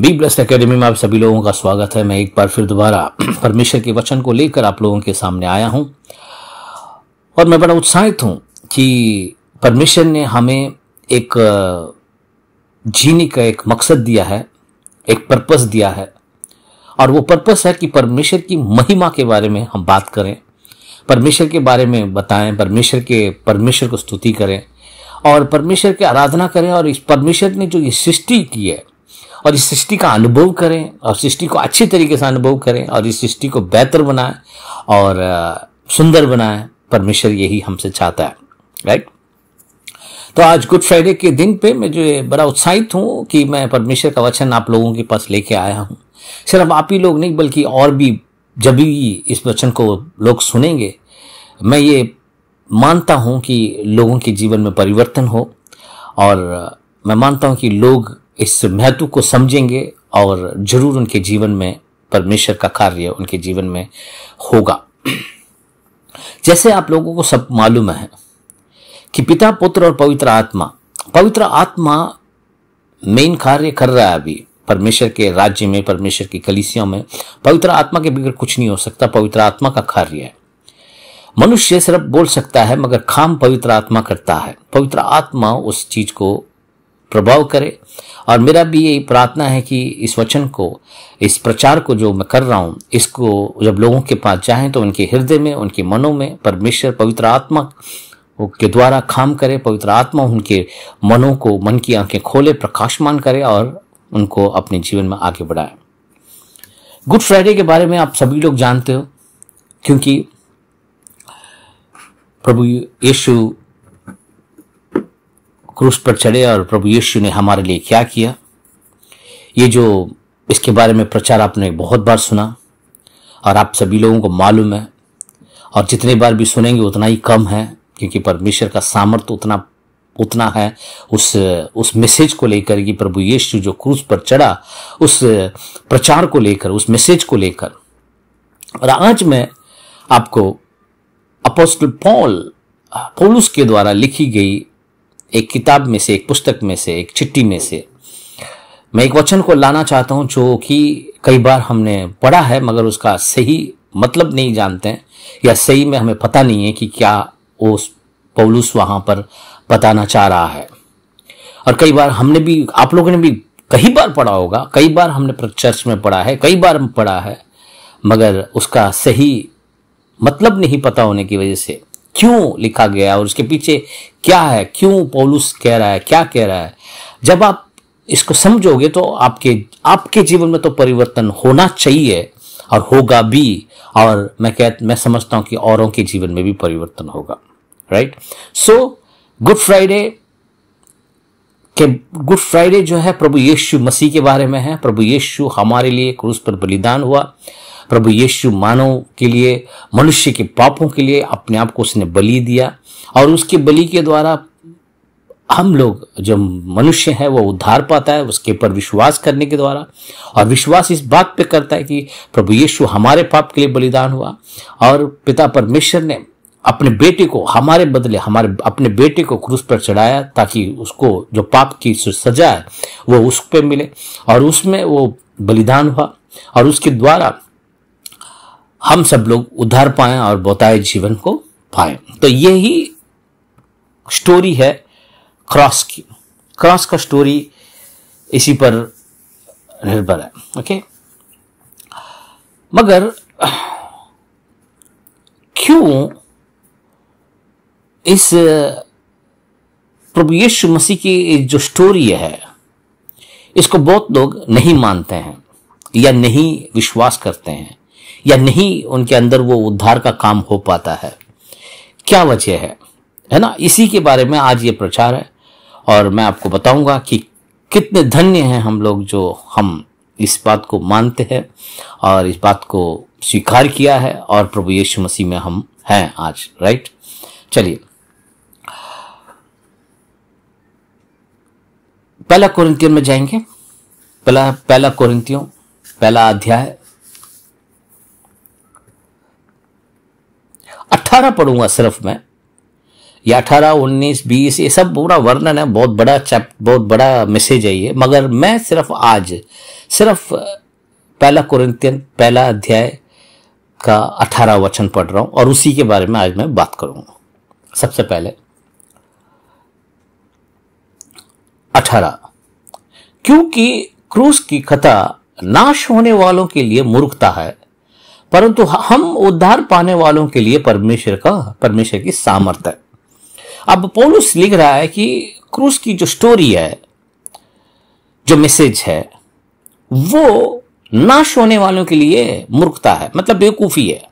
Be blessed academy में आप सभी लोगों का स्वागत है। मैं एक बार फिर दोबारा परमेश्वर के वचन को लेकर आप लोगों के सामने आया हूं और मैं बड़ा उत्साहित हूं कि परमेश्वर ने हमें एक जीने का एक मकसद दिया है, एक पर्पस दिया है और वो पर्पस है कि परमेश्वर की महिमा के बारे में हम बात करें, परमेश्वर के बारे में बताएं, परमेश्वर को स्तुति करें और परमेश्वर की आराधना करें और इस परमेश्वर ने जो ये सृष्टि की है और इस सृष्टि का अनुभव करें और सृष्टि को अच्छी तरीके से अनुभव करें और इस सृष्टि को बेहतर बनाएं और सुंदर बनाएं। परमेश्वर यही हमसे चाहता है, राइट। तो आज गुड फ्राइडे के दिन पे मैं जो बड़ा उत्साहित हूं कि मैं परमेश्वर का वचन आप लोगों के पास लेके आया हूं। सिर्फ आप ही लोग नहीं बल्कि और भी जब भी इस वचन को लोग सुनेंगे, मैं ये मानता हूं कि लोगों के जीवन में परिवर्तन हो और मैं मानता हूं कि लोग इस महत्व को समझेंगे और जरूर उनके जीवन में परमेश्वर का कार्य उनके जीवन में होगा। जैसे आप लोगों को सब मालूम है कि पिता, पुत्र और पवित्र आत्मा मेन कार्य कर रहा है अभी परमेश्वर के राज्य में, परमेश्वर की कलीसियों में। पवित्र आत्मा के बगैर कुछ नहीं हो सकता, पवित्र आत्मा का कार्य है। मनुष्य सिर्फ बोल सकता है मगर काम पवित्र आत्मा करता है। पवित्र आत्मा उस चीज को प्रभाव करे और मेरा भी यही प्रार्थना है कि इस वचन को, इस प्रचार को जो मैं कर रहा हूं, इसको जब लोगों के पास जाएं तो उनके हृदय में, उनके मनों में परमेश्वर पवित्र आत्मा के द्वारा काम करे। पवित्र आत्मा उनके मनों को, मन की आंखें खोले, प्रकाशमान करे और उनको अपने जीवन में आगे बढ़ाए। गुड फ्राइडे के बारे में आप सभी लोग जानते हो क्योंकि प्रभु यीशु क्रूस पर चढ़े और प्रभु यीशु ने हमारे लिए क्या किया। ये जो इसके बारे में प्रचार आपने बहुत बार सुना और आप सभी लोगों को मालूम है और जितने बार भी सुनेंगे उतना ही कम है क्योंकि परमेश्वर का सामर्थ्य उतना है उस मैसेज को लेकर कि प्रभु यीशु जो क्रूस पर चढ़ा, उस प्रचार को लेकर, उस मैसेज को लेकर। और आज मैं आपको अपोस्टल पौलुस के द्वारा लिखी गई एक किताब में से, एक पुस्तक में से, एक चिट्ठी में से मैं एक वचन को लाना चाहता हूं जो कि कई बार हमने पढ़ा है मगर उसका सही मतलब नहीं जानते हैं या सही में हमें पता नहीं है कि क्या वो पौलुस वहां पर बताना चाह रहा है। और कई बार हमने भी, आप लोगों ने भी कई बार पढ़ा होगा, कई बार हमने चर्च में पढ़ा है, कई बार पढ़ा है मगर उसका सही मतलब नहीं पता होने की वजह से क्यों लिखा गया और उसके पीछे क्या है, क्यों पौलुस कह रहा है, क्या कह रहा है। जब आप इसको समझोगे तो आपके जीवन में तो परिवर्तन होना चाहिए और होगा भी और मैं समझता हूं कि औरों के जीवन में भी परिवर्तन होगा, राइट। सो गुड फ्राइडे जो है प्रभु यीशु मसीह के बारे में है। प्रभु यीशु हमारे लिए क्रूस पर बलिदान हुआ। प्रभु यीशु मानव के लिए, मनुष्य के पापों के लिए अपने आप को उसने बलि दिया और उसके बलि के द्वारा हम लोग जो मनुष्य है वो उद्धार पाता है उसके ऊपर विश्वास करने के द्वारा। और विश्वास इस बात पे करता है कि प्रभु यीशु हमारे पाप के लिए बलिदान हुआ और पिता परमेश्वर ने अपने बेटे को हमारे बदले, अपने बेटे को क्रूस पर चढ़ाया ताकि उसको जो पाप की सजा है वो उस पे मिले और उसमें वो बलिदान हुआ और उसके द्वारा हम सब लोग उद्धार पाएं और बहुतायत जीवन को पाएं। तो यही स्टोरी है क्रॉस की। क्रॉस का स्टोरी इसी पर निर्भर है, ओके। मगर क्यों इस प्रभु यीशु मसीह की जो स्टोरी है इसको बहुत लोग नहीं मानते हैं या नहीं विश्वास करते हैं या नहीं उनके अंदर वो उद्धार का काम हो पाता है? क्या वजह है ना? इसी के बारे में आज ये प्रचार है और मैं आपको बताऊंगा कि कितने धन्य हैं हम लोग जो हम इस बात को मानते हैं और इस बात को स्वीकार किया है और प्रभु यीशु मसीह में हम हैं आज, राइट। चलिए पहला कोरिन्थियों में जाएंगे। पहला कोरिन्थियों पहला अध्याय 18 पढ़ूंगा सिर्फ मैं। ये 18, 19, 20 ये सब पूरा वर्णन है, बहुत बड़ा मैसेज है ये। मगर मैं सिर्फ पहला कुरिन्थियन पहला अध्याय का 18 वचन पढ़ रहा हूं और उसी के बारे में आज मैं बात करूंगा। सबसे पहले 18, क्योंकि क्रूस की कथा नाश होने वालों के लिए मूर्खता है, परंतु हम उद्धार पाने वालों के लिए परमेश्वर की सामर्थ है। अब पौलुस लिख रहा है कि क्रूस की जो स्टोरी है, जो मैसेज है, वो नाश होने वालों के लिए मूर्खता है, मतलब बेवकूफी है।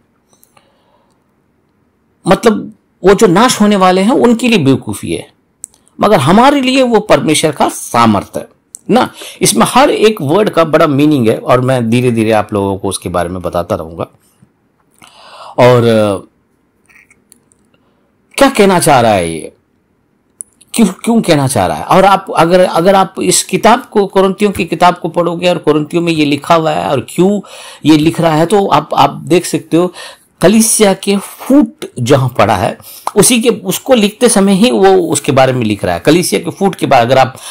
मतलब वो जो नाश होने वाले हैं उनके लिए बेवकूफी है, मगर हमारे लिए वो परमेश्वर का सामर्थ है ना। इसमें हर एक वर्ड का बड़ा मीनिंग है और मैं धीरे धीरे आप लोगों को उसके बारे में बताता रहूंगा। और क्या कहना चाह रहा है ये, क्यों कहना चाह रहा है। और आप अगर आप इस किताब को, कुरिन्थियों की किताब को पढ़ोगे और कुरिन्थियों में ये लिखा हुआ है और क्यों ये लिख रहा है, तो आप देख सकते हो कलीसिया के फूट जहां पड़ा है उसको लिखते समय ही वो उसके बारे में लिख रहा है। कलीसिया के फूट के बाद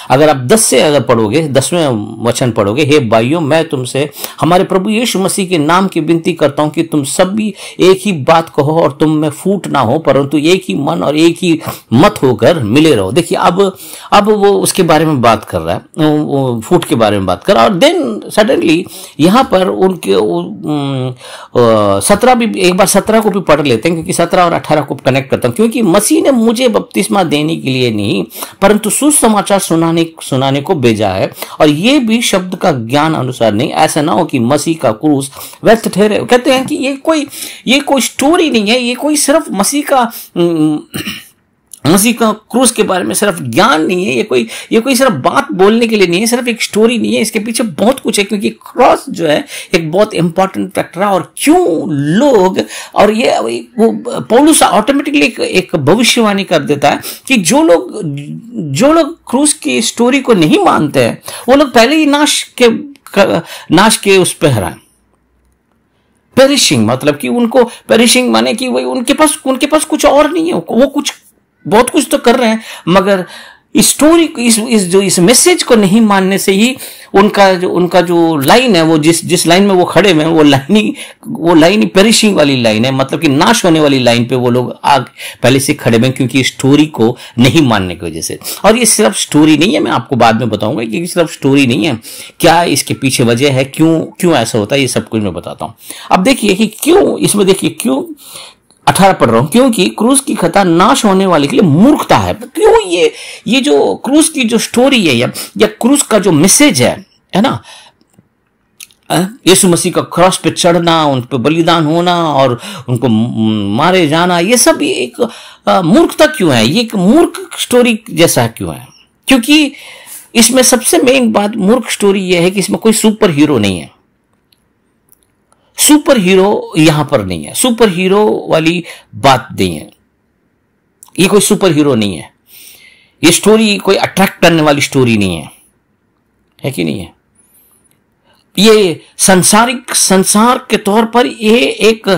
अगर आप 10 से अगर पढ़ोगे, 10वें वचन पढ़ोगे, हे भाइयों मैं तुमसे हमारे प्रभु यीशु मसीह के नाम की विनती करता हूं कि तुम सब भी एक ही बात कहो और तुम में फूट ना हो, परंतु एक ही मन और एक ही मत होकर मिले रहो। देखिए अब वो उसके बारे में बात कर रहा है, वो फूट के बारे में बात कर रहा है। और देन सडनली यहां पर उनके 17 भी, एक बार 17 को भी पढ़ लेते हैं क्योंकि 17 और 18 को कनेक्ट करता हूं। क्योंकि मसीह ने मुझे बपतिस्मा देने के लिए नहीं परंतु सुसमाचार सुनाने को भेजा है, और ये भी शब्द का ज्ञान अनुसार नहीं, ऐसा ना हो कि मसीह का क्रूस व्यर्थ ठहरे। कहते हैं कि ये कोई स्टोरी नहीं है, ये कोई सिर्फ मसीह का क्रूस के बारे में सिर्फ ज्ञान नहीं है, ये कोई सिर्फ बात बोलने के लिए नहीं है, सिर्फ एक स्टोरी नहीं है, इसके पीछे बहुत कुछ है। क्योंकि क्रॉस जो है एक बहुत इंपॉर्टेंट फैक्टर है। और क्यों लोग, और ये वो पौलुस ऑटोमेटिकली एक भविष्यवाणी कर देता है कि जो लोग क्रूस की स्टोरी को नहीं मानते हैं वो लोग पहले ही नाश के उस पर हराए। पेरिशिंग मतलब कि उनको, पेरिशिंग माने कि वही उनके पास कुछ और नहीं है, वो कुछ बहुत कुछ तो कर रहे हैं, मगर इस स्टोरी, इस मैसेज को नहीं मानने से ही उनका जो लाइन है, वो जिस लाइन में वो खड़े हैं, वो लाइन ही पेरिशिंग वाली लाइन है, मतलब कि नाश होने वाली लाइन पे वो लोग पहले से खड़े हैं, क्योंकि स्टोरी को नहीं मानने की वजह से। और ये सिर्फ स्टोरी नहीं है, मैं आपको बाद में बताऊंगा कि सिर्फ स्टोरी नहीं है, क्या इसके पीछे वजह है, क्यों ऐसा होता है, ये सब कुछ मैं बताता हूं। अब देखिए कि क्यों, इसमें देखिए क्यों 18 पढ़ रहा हूं, क्योंकि क्रूस की कथा नाश होने वाले के लिए मूर्खता है। क्यों ये जो क्रूस की जो स्टोरी है या क्रूस का जो मैसेज है ना, यीशु मसीह का क्रॉस पे चढ़ना, उन पे बलिदान होना और उनको मारे जाना, ये सब एक मूर्खता क्यों है, ये एक मूर्ख स्टोरी जैसा क्यों है। क्योंकि इसमें सबसे मेन बात मूर्ख स्टोरी यह है कि इसमें कोई सुपर हीरो नहीं है। सुपर हीरो यहां पर नहीं है, सुपर हीरो वाली बात नहीं है, ये कोई सुपर हीरो नहीं है, ये स्टोरी कोई अट्रैक्ट करने वाली स्टोरी नहीं है कि नहीं है। ये संसार के तौर पर ये एक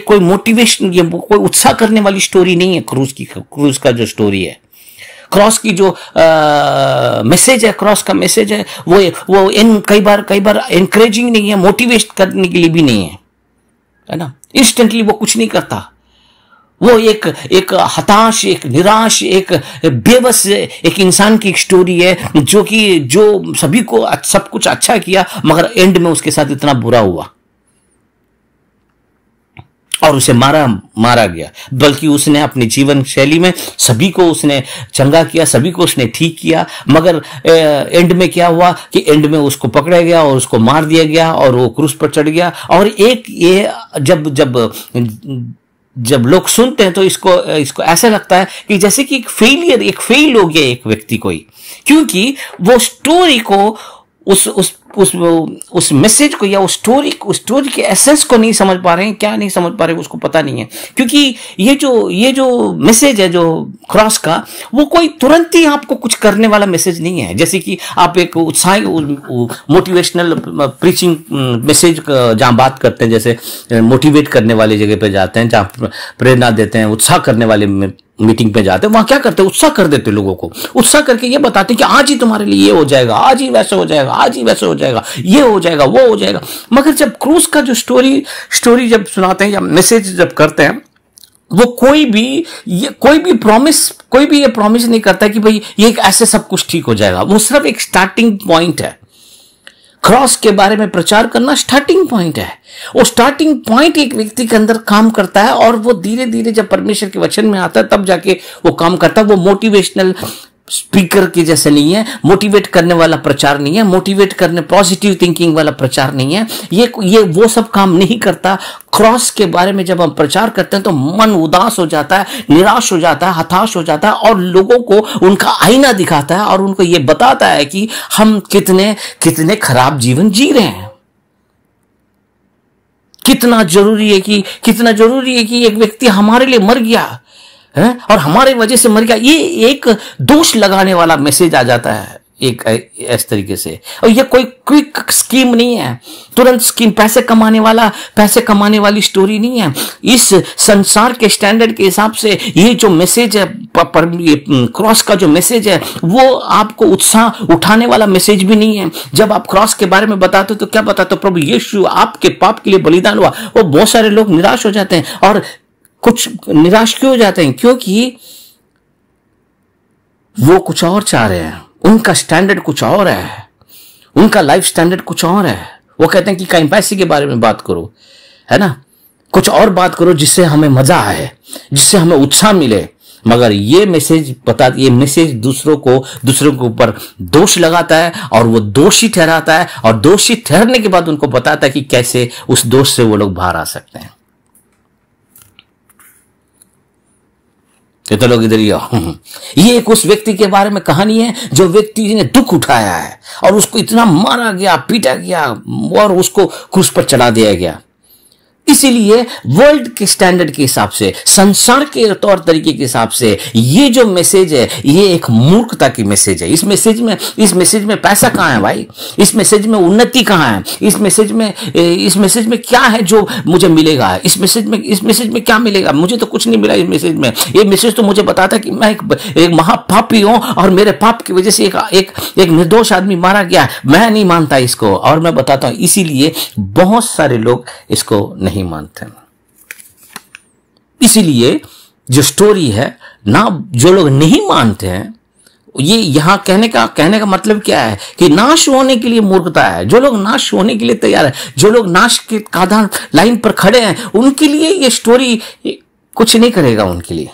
कोई मोटिवेशन, ये कोई उत्साह करने वाली स्टोरी नहीं है। क्रूस का जो स्टोरी है, क्रॉस की जो मैसेज है, क्रॉस का मैसेज है, वो कई बार एनकरेजिंग नहीं है, मोटिवेट करने के लिए भी नहीं है ना। इंस्टेंटली वो कुछ नहीं करता, वो एक हताश, एक निराश, एक बेबस एक इंसान की एक स्टोरी है जो सभी को सब कुछ अच्छा किया, मगर एंड में उसके साथ इतना बुरा हुआ और उसे मारा गया। बल्कि उसने अपनी जीवन शैली में सभी को उसने चंगा किया, सभी को उसने ठीक किया, मगर एंड में क्या हुआ कि एंड में उसको पकड़ा गया और उसको मार दिया गया और वो क्रूस पर चढ़ गया। और ये जब लोग सुनते हैं तो इसको ऐसा लगता है कि जैसे कि एक फेल हो गया एक व्यक्ति कोई, क्योंकि वो स्टोरी को उस मैसेज को या उस स्टोरी के एसेंस को नहीं समझ पा रहे हैं, क्या नहीं समझ पा रहे हैं उसको पता नहीं है। क्योंकि ये जो मैसेज है जो क्रॉस का, वो कोई तुरंत ही आपको कुछ करने वाला मैसेज नहीं है। जैसे कि आप एक उत्साही मोटिवेशनल प्रीचिंग मैसेज जहां बात करते हैं, जैसे मोटिवेट करने वाली जगह पे जाते हैं, जहां प्रेरणा देते हैं, उत्साह करने वाले मीटिंग पे जाते हैं, वहां क्या करते हैं, उत्साह कर देते हैं लोगों को। उत्साह करके ये बताते हैं कि आज ही तुम्हारे लिए ये हो जाएगा, आज ही वैसे हो जाएगा, आज ही वैसे हो जाएगा, ये हो जाएगा, वो हो जाएगा। मगर जब क्रूस का जो स्टोरी जब सुनाते हैं या मैसेज जब करते हैं, वो कोई भी ये प्रॉमिस नहीं करता कि भाई ये ऐसे सब कुछ ठीक हो जाएगा। वो सिर्फ एक स्टार्टिंग पॉइंट है। क्रॉस के बारे में प्रचार करना स्टार्टिंग पॉइंट है। वो स्टार्टिंग पॉइंट एक व्यक्ति के अंदर काम करता है, और वो धीरे धीरे जब परमेश्वर के वचन में आता है तब जाके वो काम करता है। वो मोटिवेशनल स्पीकर की जैसे नहीं है, मोटिवेट करने वाला प्रचार नहीं है, मोटिवेट करने पॉजिटिव थिंकिंग वाला प्रचार नहीं है। ये वो सब काम नहीं करता। क्रॉस के बारे में जब हम प्रचार करते हैं तो मन उदास हो जाता है, निराश हो जाता है, हताश हो जाता है, और लोगों को उनका आईना दिखाता है और उनको ये बताता है कि हम कितने खराब जीवन जी रहे हैं। कितना जरूरी है कि एक व्यक्ति हमारे लिए मर गया है और हमारे वजह से मर गया। ये एक दोष लगाने वाला मैसेज आ जाता है एक इस तरीके से। और ये कोई क्विक स्कीम नहीं है, तुरंत स्कीम, पैसे कमाने वाली स्टोरी नहीं है। इस संसार के स्टैंडर्ड के हिसाब से ये जो मैसेज है, क्रॉस का जो मैसेज है, वो आपको उत्साह उठाने वाला मैसेज भी नहीं है। जब आप क्रॉस के बारे में बताते हो तो क्या बताते हो, प्रभु यीशु आपके पाप के लिए बलिदान हुआ। वो बहुत सारे लोग निराश हो जाते हैं। और कुछ निराश क्यों हो जाते हैं? क्योंकि वो कुछ और चाह रहे हैं, उनका स्टैंडर्ड कुछ और है, उनका लाइफ स्टैंडर्ड कुछ और है। वो कहते हैं कि कहीं पैसे के बारे में बात करो, है ना, कुछ और बात करो जिससे हमें मजा आए, जिससे हमें उत्साह मिले। मगर ये मैसेज दूसरों के ऊपर दोष लगाता है और वो दोषी ठहराता है, और दोषी ठहरने के बाद उनको बताता है कि कैसे उस दोष से वो लोग बाहर आ सकते हैं। तो लोग इधर ही आओ। ये एक उस व्यक्ति के बारे में कहानी है जो व्यक्ति ने दुख उठाया है और उसको इतना मारा गया, पीटा गया और उसको क्रूस पर चढ़ा दिया गया। इसीलिए वर्ल्ड के स्टैंडर्ड के हिसाब से, संसार के तौर तरीके के हिसाब से, ये जो मैसेज है ये एक मूर्खता की मैसेज है। इस मैसेज में पैसा कहां है भाई? इस मैसेज में उन्नति कहां है? इस मैसेज में क्या है जो मुझे मिलेगा? इस मैसेज में क्या मिलेगा? मुझे तो कुछ नहीं मिला इस मैसेज में। ये मैसेज तो मुझे बताता है कि मैं एक महापापी हूं और मेरे पाप की वजह से एक निर्दोष आदमी मारा गया। मैं नहीं मानता इसको, और मैं बताता हूं इसीलिए बहुत सारे लोग इसको नहीं मानते। इसीलिए जो स्टोरी है ना, जो लोग नहीं मानते हैं, ये यहां कहने का मतलब क्या है कि नाश होने के लिए मूर्खता है। जो लोग नाश होने के लिए तैयार है, जो लोग नाश के कादार लाइन पर खड़े हैं, उनके लिए ये स्टोरी कुछ नहीं करेगा, उनके लिए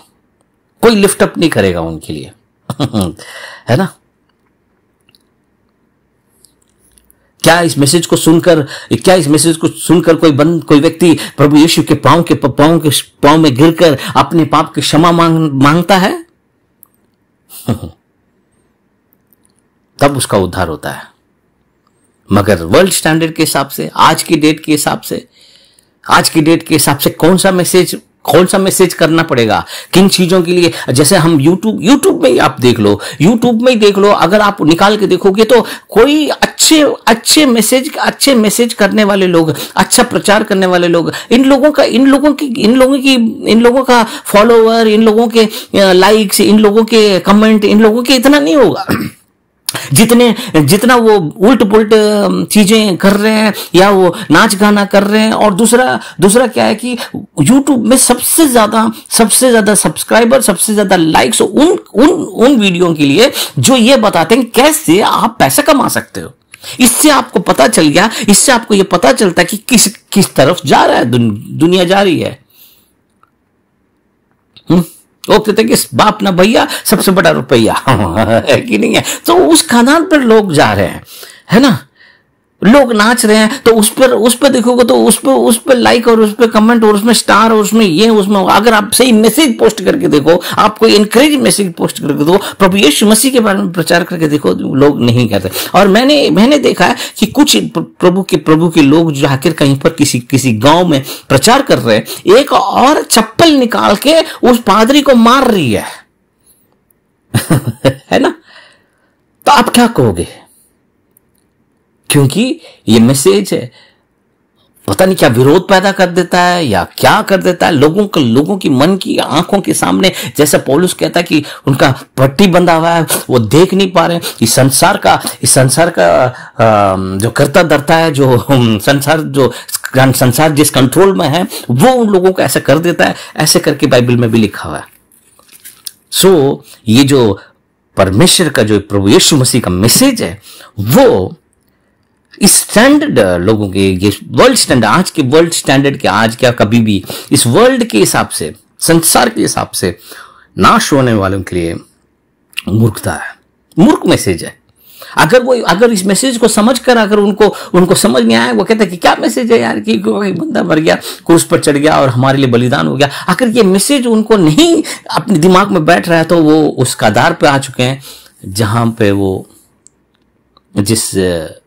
कोई लिफ्ट अप नहीं करेगा उनके लिए। है ना? क्या इस मैसेज को सुनकर कोई व्यक्ति प्रभु यीशु के पांव में गिरकर अपने पाप की क्षमा मांगता है? तब उसका उद्धार होता है। मगर वर्ल्ड स्टैंडर्ड के हिसाब से, आज की डेट के हिसाब से कौन सा मैसेज करना पड़ेगा? किन चीजों के लिए? जैसे हम यूट्यूब में ही आप देख लो, अगर आप निकाल के देखोगे तो कोई अच्छे मैसेज करने वाले लोग, अच्छा प्रचार करने वाले लोग, इन लोगों का फॉलोवर, इन लोगों के लाइक्स, इन लोगों के कमेंट, इन लोगों के इतना नहीं होगा जितना वो उल्ट पुल्ट चीजें कर रहे हैं या वो नाच गाना कर रहे हैं। और दूसरा क्या है कि YouTube में सबसे ज्यादा सब्सक्राइबर, सबसे ज्यादा लाइक्स उन वीडियो के लिए जो ये बताते हैं कैसे आप पैसा कमा सकते हो। इससे आपको पता चल गया, इससे आपको ये पता चलता है कि किस तरफ जा रहा है दुनिया जा रही है। वो कहते हैं कि बाप ना भैया सबसे बड़ा रुपया है कि नहीं है? तो उस खानदान पर लोग जा रहे हैं, है ना? लोग नाच रहे हैं तो उस पर देखोगे तो उस पर लाइक और उस पर कमेंट और उसमें स्टार और उसमें ये उसमें, अगर आप सही मैसेज पोस्ट करके देखो, आप कोई इनकरेज मैसेज पोस्ट करके देखो, प्रभु यीशु मसीह के बारे में प्रचार करके देखो, लोग नहीं करते। और मैंने देखा है कि कुछ प्रभु के लोग जो आखिर कहीं पर किसी गांव में प्रचार कर रहे हैं, एक और चप्पल निकाल के उस पादरी को मार रही है है ना? तो आप क्या कहोगे? क्योंकि ये मैसेज है, पता नहीं क्या विरोध पैदा कर देता है या क्या कर देता है लोगों की मन की आंखों के सामने। जैसा पौलुस कहता है कि उनका पट्टी बंधा हुआ है, वो देख नहीं पा रहे। इस संसार का जो करता धरता है, जो संसार जिस कंट्रोल में है, वो उन लोगों को ऐसा कर देता है। ऐसे करके बाइबल में भी लिखा हुआ है। सो ये जो परमेश्वर का, जो प्रभु यीशु मसीह का मैसेज है, वो इस स्टैंडर्ड लोगों के, ये वर्ल्ड स्टैंडर्ड, आज के वर्ल्ड स्टैंडर्ड के, आज क्या कभी भी इस वर्ल्ड के हिसाब से, संसार के हिसाब से नाश होने वालों के लिए मूर्खता है, मूर्ख मैसेज है। अगर इस मैसेज को समझकर अगर उनको समझ नहीं आया, वो कहते हैं कि क्या मैसेज है यार, कि कोई बंदा मर गया, क्रूस पर चढ़ गया और हमारे लिए बलिदान हो गया। अगर ये मैसेज उनको नहीं अपने दिमाग में बैठ रहा है, तो वो उस कगार पे आ चुके हैं जहां पे वो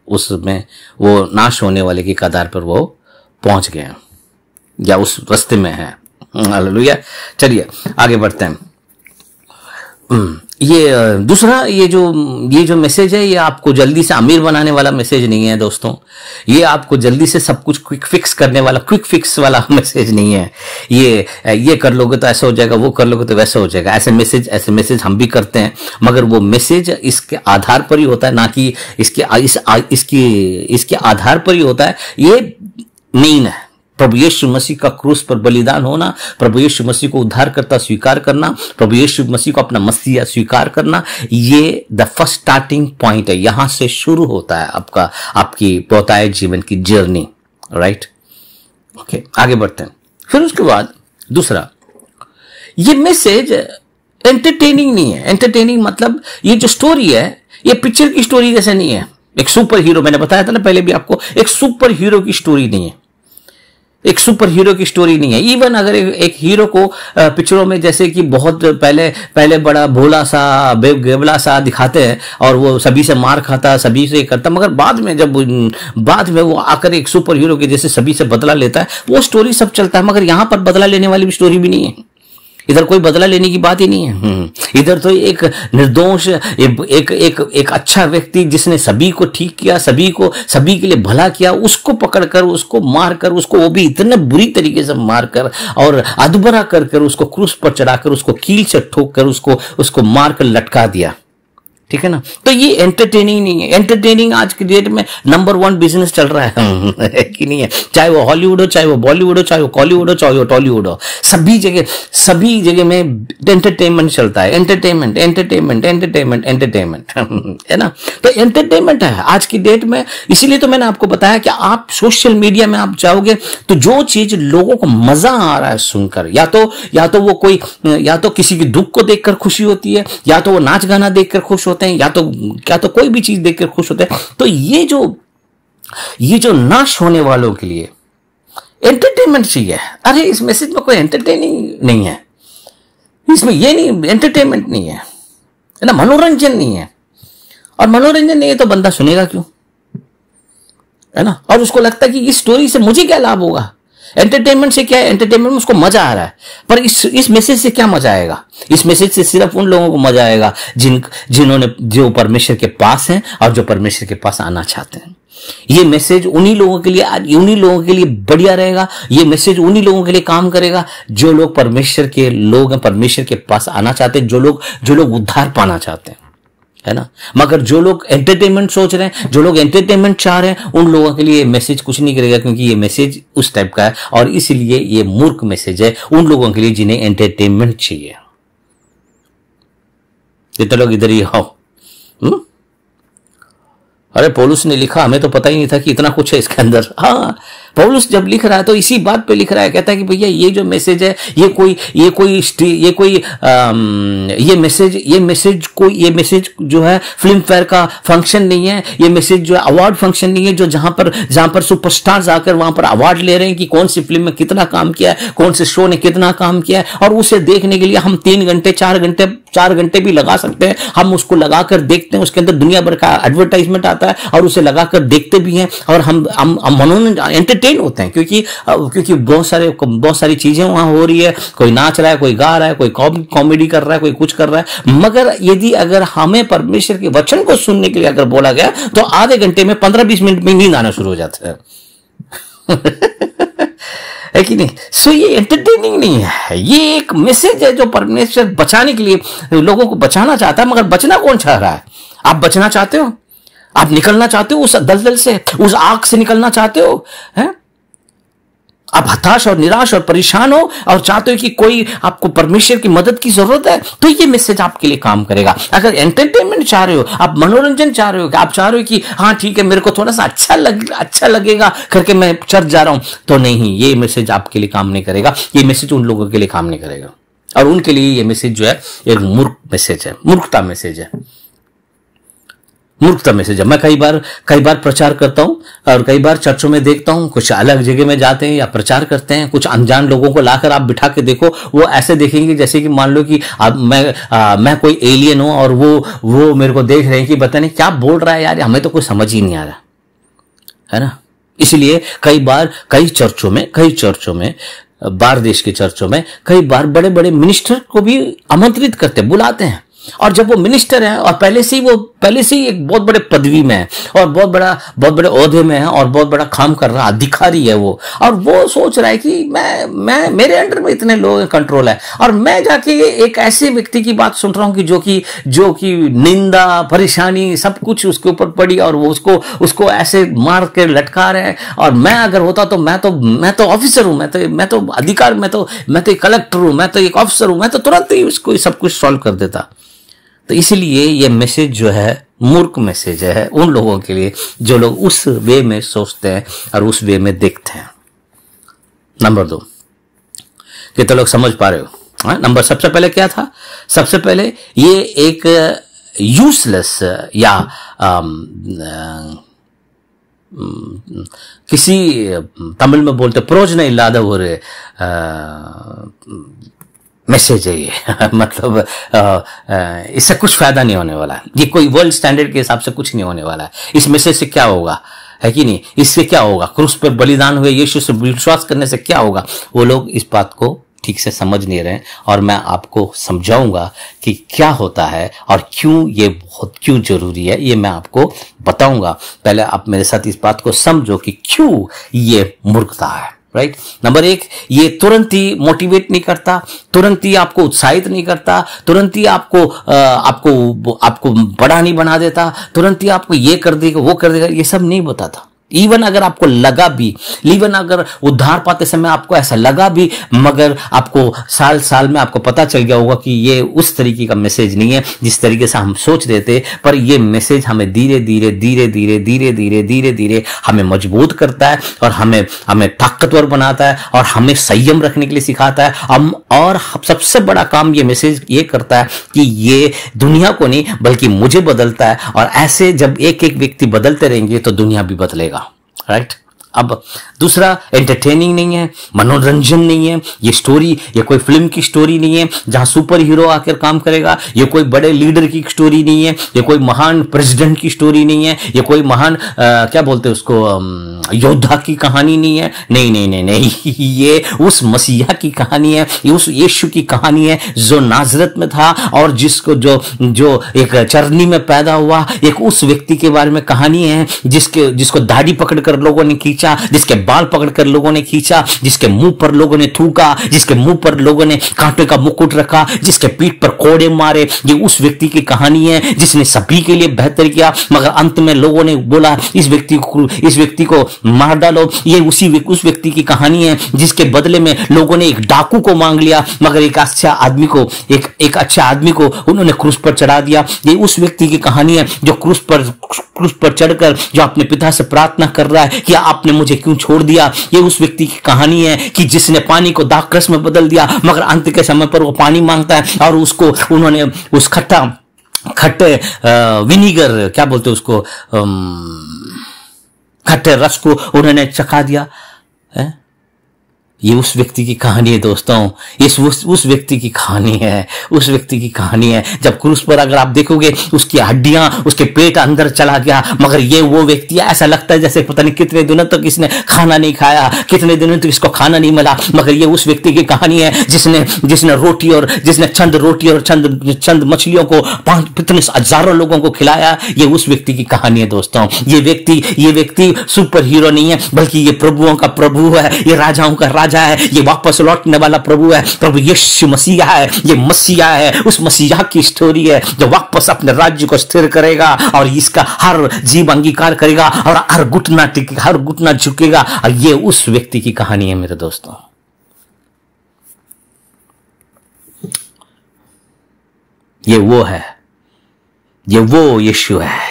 उसमें वो नाश होने वाले की कगार पर वो पहुंच गए हैं या उस रास्ते में है। हालेलुया। चलिए आगे बढ़ते हैं। ये दूसरा, ये जो मैसेज है, ये आपको जल्दी से अमीर बनाने वाला मैसेज नहीं है दोस्तों। ये आपको जल्दी से सब कुछ क्विक फिक्स वाला मैसेज नहीं है। ये कर लोगे तो ऐसा हो जाएगा, वो कर लोगे तो वैसा हो जाएगा। ऐसे मैसेज हम भी करते हैं, मगर वो मैसेज इसके आधार पर ही होता है, ना कि इसके आधार पर ही होता है। ये मेन है, प्रभु यीशु मसीह का क्रूस पर बलिदान होना, प्रभु यीशु मसीह को उद्धारकर्ता स्वीकार करना, प्रभु यीशु मसीह को अपना मसीहा स्वीकार करना, ये द फर्स्ट स्टार्टिंग पॉइंट है। यहां से शुरू होता है आपकी बहुतायत जीवन की जर्नी। राइट, ओके, आगे बढ़ते हैं। फिर उसके बाद दूसरा, ये मैसेज एंटरटेनिंग नहीं है। एंटरटेनिंग मतलब ये जो स्टोरी है, ये पिक्चर की स्टोरी जैसे नहीं है। एक सुपर हीरो, मैंने बताया था ना पहले भी आपको, एक सुपर हीरो की स्टोरी नहीं है। एक सुपर हीरो की स्टोरी नहीं है। इवन अगर एक हीरो को पिक्चरों में जैसे कि बहुत पहले बड़ा भोला सा बेवला सा दिखाते हैं और वो सभी से मार खाता, सभी से करता, मगर बाद में वो आकर एक सुपर हीरो के जैसे सभी से बदला लेता है, वो स्टोरी सब चलता है। मगर यहां पर बदला लेने वाली भी स्टोरी भी नहीं है। इधर कोई बदला लेने की बात ही नहीं है। इधर तो एक निर्दोष, एक अच्छा व्यक्ति जिसने सभी को ठीक किया, सभी के लिए भला किया, उसको पकड़कर, उसको मारकर, उसको वो भी इतने बुरी तरीके से मारकर और अधबरा कर उसको क्रूस पर चढ़ाकर, उसको कील से ठोक कर उसको मारकर लटका दिया। ठीक है ना? तो ये एंटरटेनिंग नहीं है। एंटरटेनिंग आज की डेट में नंबर 1 बिजनेस चल रहा है कि नहीं है? चाहे वो हॉलीवुड हो, चाहे वो बॉलीवुड हो, चाहे वो कॉलीवुड हो, चाहे वो टॉलीवुड हो, सभी जगह में एंटरटेनमेंट चलता है। एंटरटेनमेंट है ना? तो एंटरटेनमेंट है आज की डेट में। इसीलिए तो मैंने आपको बताया कि आप सोशल मीडिया में आप जाओगे तो जो चीज लोगों को मजा आ रहा है सुनकर, या तो किसी के दुख को देखकर खुशी होती है, या तो वो नाच गाना देखकर खुश होते हैं, या तो कोई भी चीज देखकर खुश होते हैं। तो ये जो नाश होने वालों के लिए एंटरटेनमेंट चाहिए। अरे इस मैसेज में कोई एंटरटेनिंग नहीं है, इसमें ये नहीं, एंटरटेनमेंट नहीं है ना, मनोरंजन नहीं है। और मनोरंजन नहीं है तो बंदा सुनेगा क्यों? है ना? और उसको लगता है कि इस स्टोरी से मुझे क्या लाभ होगा। एंटरटेनमेंट से क्या है? एंटरटेनमेंट में उसको मजा आ रहा है, पर इस मैसेज से क्या मजा आएगा? इस मैसेज से सिर्फ उन लोगों को मजा आएगा जो परमेश्वर के पास हैं और जो परमेश्वर के पास आना चाहते हैं। ये मैसेज उन्हीं लोगों के लिए बढ़िया रहेगा। ये मैसेज उन्हीं लोगों के लिए काम करेगा जो लोग परमेश्वर के लोग हैं, परमेश्वर के पास आना चाहते हैं, जो लोग उद्धार पाना चाहते हैं, है ना? मगर जो लोग एंटरटेनमेंट सोच रहे हैं, जो लोग एंटरटेनमेंट चाह रहे हैं, उन लोगों के लिए मैसेज कुछ नहीं करेगा, क्योंकि ये मैसेज उस टाइप का है और इसलिए ये मूर्ख मैसेज है उन लोगों के लिए जिन्हें एंटरटेनमेंट चाहिए। जितने लोग इधर ही आओ। अरे पौलुस ने लिखा, हमें तो पता ही नहीं था कि इतना कुछ है इसके अंदर। हाँ, पौलुस जब लिख रहा है तो इसी बात पे लिख रहा है, कहता है कि भैया ये जो मैसेज है ये मैसेज जो है फिल्म फेयर का फंक्शन नहीं है, ये मैसेज जो है अवार्ड फंक्शन नहीं है, जो जहां पर सुपरस्टार्स आकर वहां पर अवार्ड ले रहे हैं कि कौन सी फिल्म में कितना काम किया है, कौन से शो ने कितना काम किया है, और उसे देखने के लिए हम 3 घंटे 4 घंटे भी लगा सकते हैं। हम उसको लगाकर देखते हैं, उसके अंदर दुनिया भर का एडवर्टाइजमेंट आता है और उसे लगाकर देखते भी हैं, और हम मनोरंजन एंटरटेन होते हैं, क्योंकि बहुत सारी चीजें वहां हो रही है। कोई नाच रहा है, कोई गा रहा है, कोई कॉमेडी कर रहा है, कोई कुछ कर रहा है। मगर यदि अगर हमें परमेश्वर के वचन को सुनने के लिए अगर बोला गया तो आधे घंटे में 15-20 मिनट में नींद आना शुरू हो जाता है। है कि नहीं? सो ये एंटरटेनिंग नहीं है, ये एक मैसेज है जो परमेश्वर बचाने के लिए लोगों को बचाना चाहता है। मगर बचना कौन चाह रहा है? आप बचना चाहते हो? आप निकलना चाहते हो उस दलदल से, उस आग से निकलना चाहते हो? हैं? आप हताश और निराश और परेशान हो और चाहते हो कि कोई आपको परमेश्वर की मदद की जरूरत है, तो ये मैसेज आपके लिए काम करेगा। अगर एंटरटेनमेंट चाह रहे हो, आप मनोरंजन चाह रहे हो, आप चाह रहे हो कि हाँ ठीक है मेरे को थोड़ा सा अच्छा लगेगा करके मैं चर्च जा रहा हूं, तो नहीं, ये मैसेज आपके लिए काम नहीं करेगा। ये मैसेज उन लोगों के लिए काम नहीं करेगा, और उनके लिए ये मैसेज जो है एक मूर्ख मैसेज है, मूर्खता मैसेज है, मूर्खता मैसेज है। मैं कई बार प्रचार करता हूं और कई बार चर्चों में देखता हूं, कुछ अलग जगह में जाते हैं या प्रचार करते हैं, कुछ अनजान लोगों को लाकर आप बिठा के देखो, वो ऐसे देखेंगे जैसे कि मान लो कि मैं कोई एलियन हूं और वो मेरे को देख रहे हैं कि पता नहीं क्या बोल रहा है यार, हमें तो कुछ समझ ही नहीं आ रहा है ना। इसलिए कई चर्चों में बाहर देश के चर्चों में कई बार बड़े बड़े मिनिस्टर को भी आमंत्रित करते, बुलाते हैं, और जब वो मिनिस्टर है और पहले से ही एक बहुत बड़े पदवी में है और बहुत बड़े ओहदे में है और बहुत बड़ा काम कर रहा अधिकारी है वो, और वो सोच रहा है कि मैं मेरे अंडर में इतने लोग कंट्रोल है, और मैं जाके एक ऐसे व्यक्ति की बात सुन रहा हूं कि जो कि निंदा परेशानी सब कुछ उसके ऊपर पड़ी और वो उसको ऐसे मार के लटका रहे हैं। और मैं अगर होता तो मैं तो ऑफिसर हूं, मैं तो अधिकार, मैं तो एक कलेक्टर हूं, मैं तो एक ऑफिसर हूं, मैं तो तुरंत ही उसको सब कुछ सॉल्व कर देता। तो इसलिए ये मैसेज जो है मूर्ख मैसेज है उन लोगों के लिए जो लोग उस वे में सोचते हैं और उस वे में देखते हैं। नंबर 2, कितने लोग समझ पा रहे हो? नंबर सबसे पहले क्या था? सबसे पहले ये एक यूजलेस या किसी तमिल में बोलते प्रयोजन इल्लाद ஒரு मैसेज है ये। मतलब इससे कुछ फायदा नहीं होने वाला है, ये कोई वर्ल्ड स्टैंडर्ड के हिसाब से कुछ नहीं होने वाला है। इस मैसेज से क्या होगा, है कि नहीं? इससे क्या होगा? क्रूस पर बलिदान हुए यीशु से विश्वास करने से क्या होगा? वो लोग इस बात को ठीक से समझ नहीं रहे, और मैं आपको समझाऊंगा कि क्या होता है और क्यों जरूरी है, ये मैं आपको बताऊंगा। पहले आप मेरे साथ इस बात को समझो कि क्यों ये मूर्खता है। राइट? नंबर 1, ये तुरंत ही मोटिवेट नहीं करता, तुरंत ही आपको उत्साहित नहीं करता, तुरंत ही आपको बड़ा नहीं बना देता, तुरंत ही आपको ये कर देगा वो कर देगा, ये सब नहीं बताता। इवन अगर आपको लगा भी, इवन अगर उद्धार पाते समय आपको ऐसा लगा भी, मगर आपको साल में आपको पता चल गया होगा कि ये उस तरीके का मैसेज नहीं है जिस तरीके से हम सोच रहे थे। पर ये मैसेज हमें धीरे धीरे हमें मजबूत करता है और हमें ताकतवर बनाता है और हमें संयम रखने के लिए सिखाता है। और सबसे बड़ा काम ये मैसेज ये करता है कि ये दुनिया को नहीं बल्कि मुझे बदलता है, और ऐसे जब एक एक व्यक्ति बदलते रहेंगे तो दुनिया भी बदलेगा। राइट? अब दूसरा, एंटरटेनिंग नहीं है, मनोरंजन नहीं है, ये कोई फिल्म की स्टोरी नहीं है जहां सुपर हीरो आकर काम करेगा, ये कोई बड़े लीडर की स्टोरी नहीं है, ये कोई महान प्रेसिडेंट की स्टोरी नहीं है, ये कोई महान क्या बोलते हैं उसको योद्धा की कहानी नहीं है। नहीं, ये उस मसीहा की कहानी है, ये उस यीशु की कहानी है जो नाजरत में था और जिसको जो एक चरनी में पैदा हुआ, एक उस व्यक्ति के बारे में कहानी है जिसको दाढ़ी पकड़कर लोगों ने खींचा, जिसके बाल पकड़कर लोगों ने खींचा, जिसके मुंह पर लोगों ने थूका, जिसके मुंह पर लोगों ने कांटे का मुकुट रखा, जिसके पीठ पर कोड़े मारे। ये उस व्यक्ति की कहानी है जिसने सभी के लिए बेहतर किया, मगर अंत में लोगों ने बोला इस व्यक्ति को मार डालो। ये उस व्यक्ति की कहानी है जिसके बदले में लोगों ने एक डाकू को मांग लिया, मगर एक अच्छा आदमी को उन्होंने क्रूस पर चढ़ा दिया। ये उस व्यक्ति की कहानी है जो क्रूस पर चढ़कर जो अपने पिता से प्रार्थना कर रहा है कि आप आपने मुझे क्यों छोड़ दिया। ये उस व्यक्ति की कहानी है कि जिसने पानी को दाख रस में बदल दिया, मगर अंत के समय पर वो पानी मांगता है और उसको उन्होंने उस खट्टे विनीगर क्या बोलते उसको, खट्टे रस को उन्होंने चखा दिया है। ये उस व्यक्ति की कहानी है दोस्तों, इस उस व्यक्ति की कहानी है, उस व्यक्ति की कहानी है। जब क्रूस पर अगर आप देखोगे उसकी हड्डियां, उसके पेट अंदर चला गया, मगर ये वो व्यक्ति ऐसा लगता है जैसे पता नहीं कितने दिनों तक इसने खाना नहीं खाया, कितने दिनों तक इसको खाना नहीं मिला, मगर ये उस व्यक्ति की कहानी है जिसने रोटी और जिसने चंद रोटी और चंद मछलियों को इतने हजारों लोगों को खिलाया। ये उस व्यक्ति की कहानी है दोस्तों। ये व्यक्ति सुपर हीरो नहीं है, बल्कि ये प्रभुओं का प्रभु है, ये राजाओं का राजा है, ये वापस लौटने वाला प्रभु है। प्रभु यीशु मसीहा है, ये मसीहा है, उस मसीहा की स्टोरी है जो वापस अपने राज्य को स्थिर करेगा और इसका हर जीव अंगीकार करेगा और हर घुटना झुकेगा। और ये उस व्यक्ति की कहानी है मेरे दोस्तों। ये वो है, ये वो यीशु है।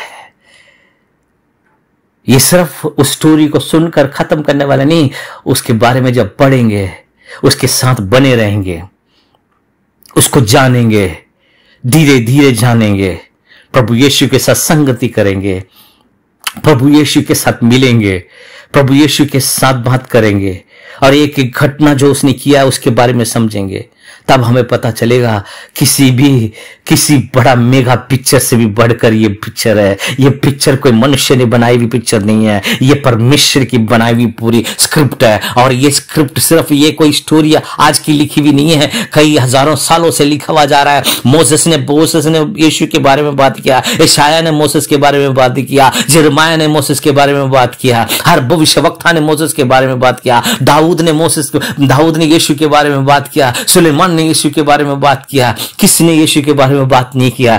ये सिर्फ उस स्टोरी को सुनकर खत्म करने वाला नहीं, उसके बारे में जब पढ़ेंगे, उसके साथ बने रहेंगे, उसको जानेंगे, धीरे धीरे जानेंगे, प्रभु यीशु के साथ संगति करेंगे, प्रभु यीशु के साथ मिलेंगे, प्रभु यीशु के साथ बात करेंगे और एक एक घटना जो उसने किया उसके बारे में समझेंगे। तब हमें पता चलेगा किसी बड़ा मेगा पिक्चर से भी बढ़कर ये पिक्चर है। ये पिक्चर कोई मनुष्य ने बनाई हुई पिक्चर नहीं है, ये परमेश्वर की बनाई हुई पूरी स्क्रिप्ट है। और ये स्क्रिप्ट सिर्फ ये कोई स्टोरी आज की लिखी हुई नहीं है, कई हजारों सालों से लिखा हुआ जा रहा है। मोसेस ने यीशु के बारे में बात किया, यशायाह ने मोसेस के बारे में बात किया, यिर्मयाह ने मोसेस के बारे में बात किया, हर भविष्यवक्ता ने मोसेस के बारे में बात किया, दाऊद ने यीशु के बारे में बात किया, सुलेमान ने यीशु के बारे में बात किया। किसने यीशु के बारे में बात नहीं किया?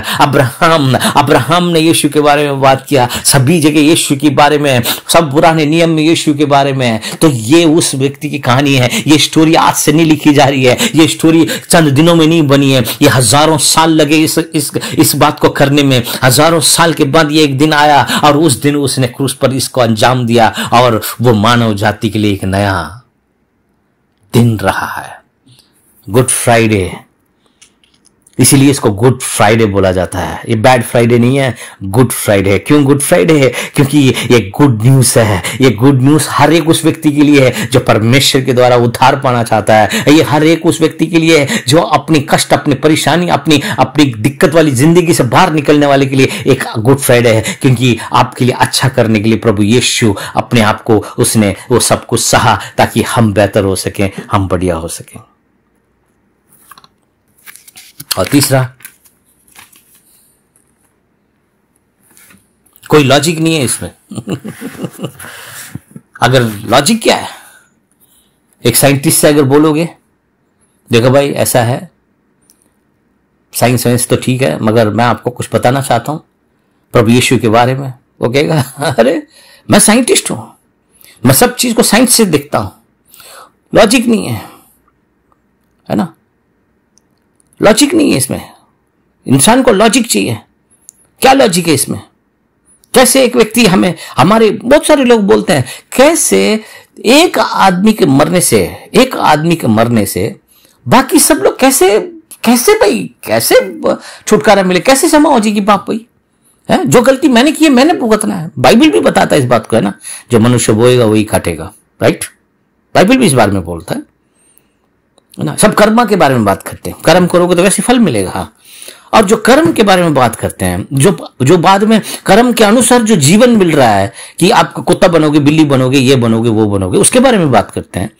अब्राहम ने यीशु के बारे में बात किया। सभी जगह यीशु के बारे में, सब पुराने नियम में यीशु के बारे में। तो ये उस व्यक्ति की कहानी है। ये स्टोरी आज से नहीं लिखी जा रही है, ये स्टोरी चंद दिनों में नहीं बनी है, ये हजारों साल लगे इस बात को करने में। हजारों साल के बाद ये एक दिन आया और उस दिन उसने क्रूस पर इसको अंजाम दिया और वो मानव जाति के लिए एक नया दिन रहा है, गुड फ्राइडे। इसीलिए इसको गुड फ्राइडे बोला जाता है। ये बैड फ्राइडे नहीं है, गुड फ्राइडे है। क्यों गुड फ्राइडे है? क्योंकि ये गुड न्यूज है। ये गुड न्यूज हर एक उस व्यक्ति के लिए है जो परमेश्वर के द्वारा उद्धार पाना चाहता है। ये हर एक उस व्यक्ति के लिए है जो अपनी कष्ट, अपनी परेशानी, अपनी दिक्कत वाली जिंदगी से बाहर निकलने वाले के लिए एक गुड फ्राइडे है। क्योंकि आपके लिए अच्छा करने के लिए प्रभु यीशु अपने आप को उसने वो सब कुछ सहा ताकि हम बेहतर हो सकें, हम बढ़िया हो सकें। और तीसरा, कोई लॉजिक नहीं है इसमें। अगर लॉजिक क्या है, एक साइंटिस्ट से अगर बोलोगे देखो भाई ऐसा है, साइंस तो ठीक है, मगर मैं आपको कुछ बताना चाहता हूं प्रभु यीशु के बारे में, वो कहेगा अरे मैं साइंटिस्ट हूं, मैं सब चीज को साइंस से देखता हूं। लॉजिक नहीं है ना? लॉजिक नहीं है इसमें। इंसान को लॉजिक चाहिए। क्या लॉजिक है इसमें? कैसे एक व्यक्ति हमारे बहुत सारे लोग बोलते हैं कैसे एक आदमी के मरने से बाकी सब लोग कैसे छुटकारा मिले, कैसे क्षमा हो जाएगी पाप भाई है? जो गलती मैंने की है मैंने भुगतना है। बाइबल भी बताता है इस बात को, है ना? जो मनुष्य बोएगा वही काटेगा, राइट? बाइबल भी इस बारे में बोलता है ना? सब कर्म के बारे में बात करते हैं, कर्म करोगे तो वैसे फल मिलेगा। और जो कर्म के बारे में बात करते हैं, जो बाद में कर्म के अनुसार जो जीवन मिल रहा है कि आप कुत्ता बनोगे, बिल्ली बनोगे, ये बनोगे, वो बनोगे, उसके बारे में बात करते हैं।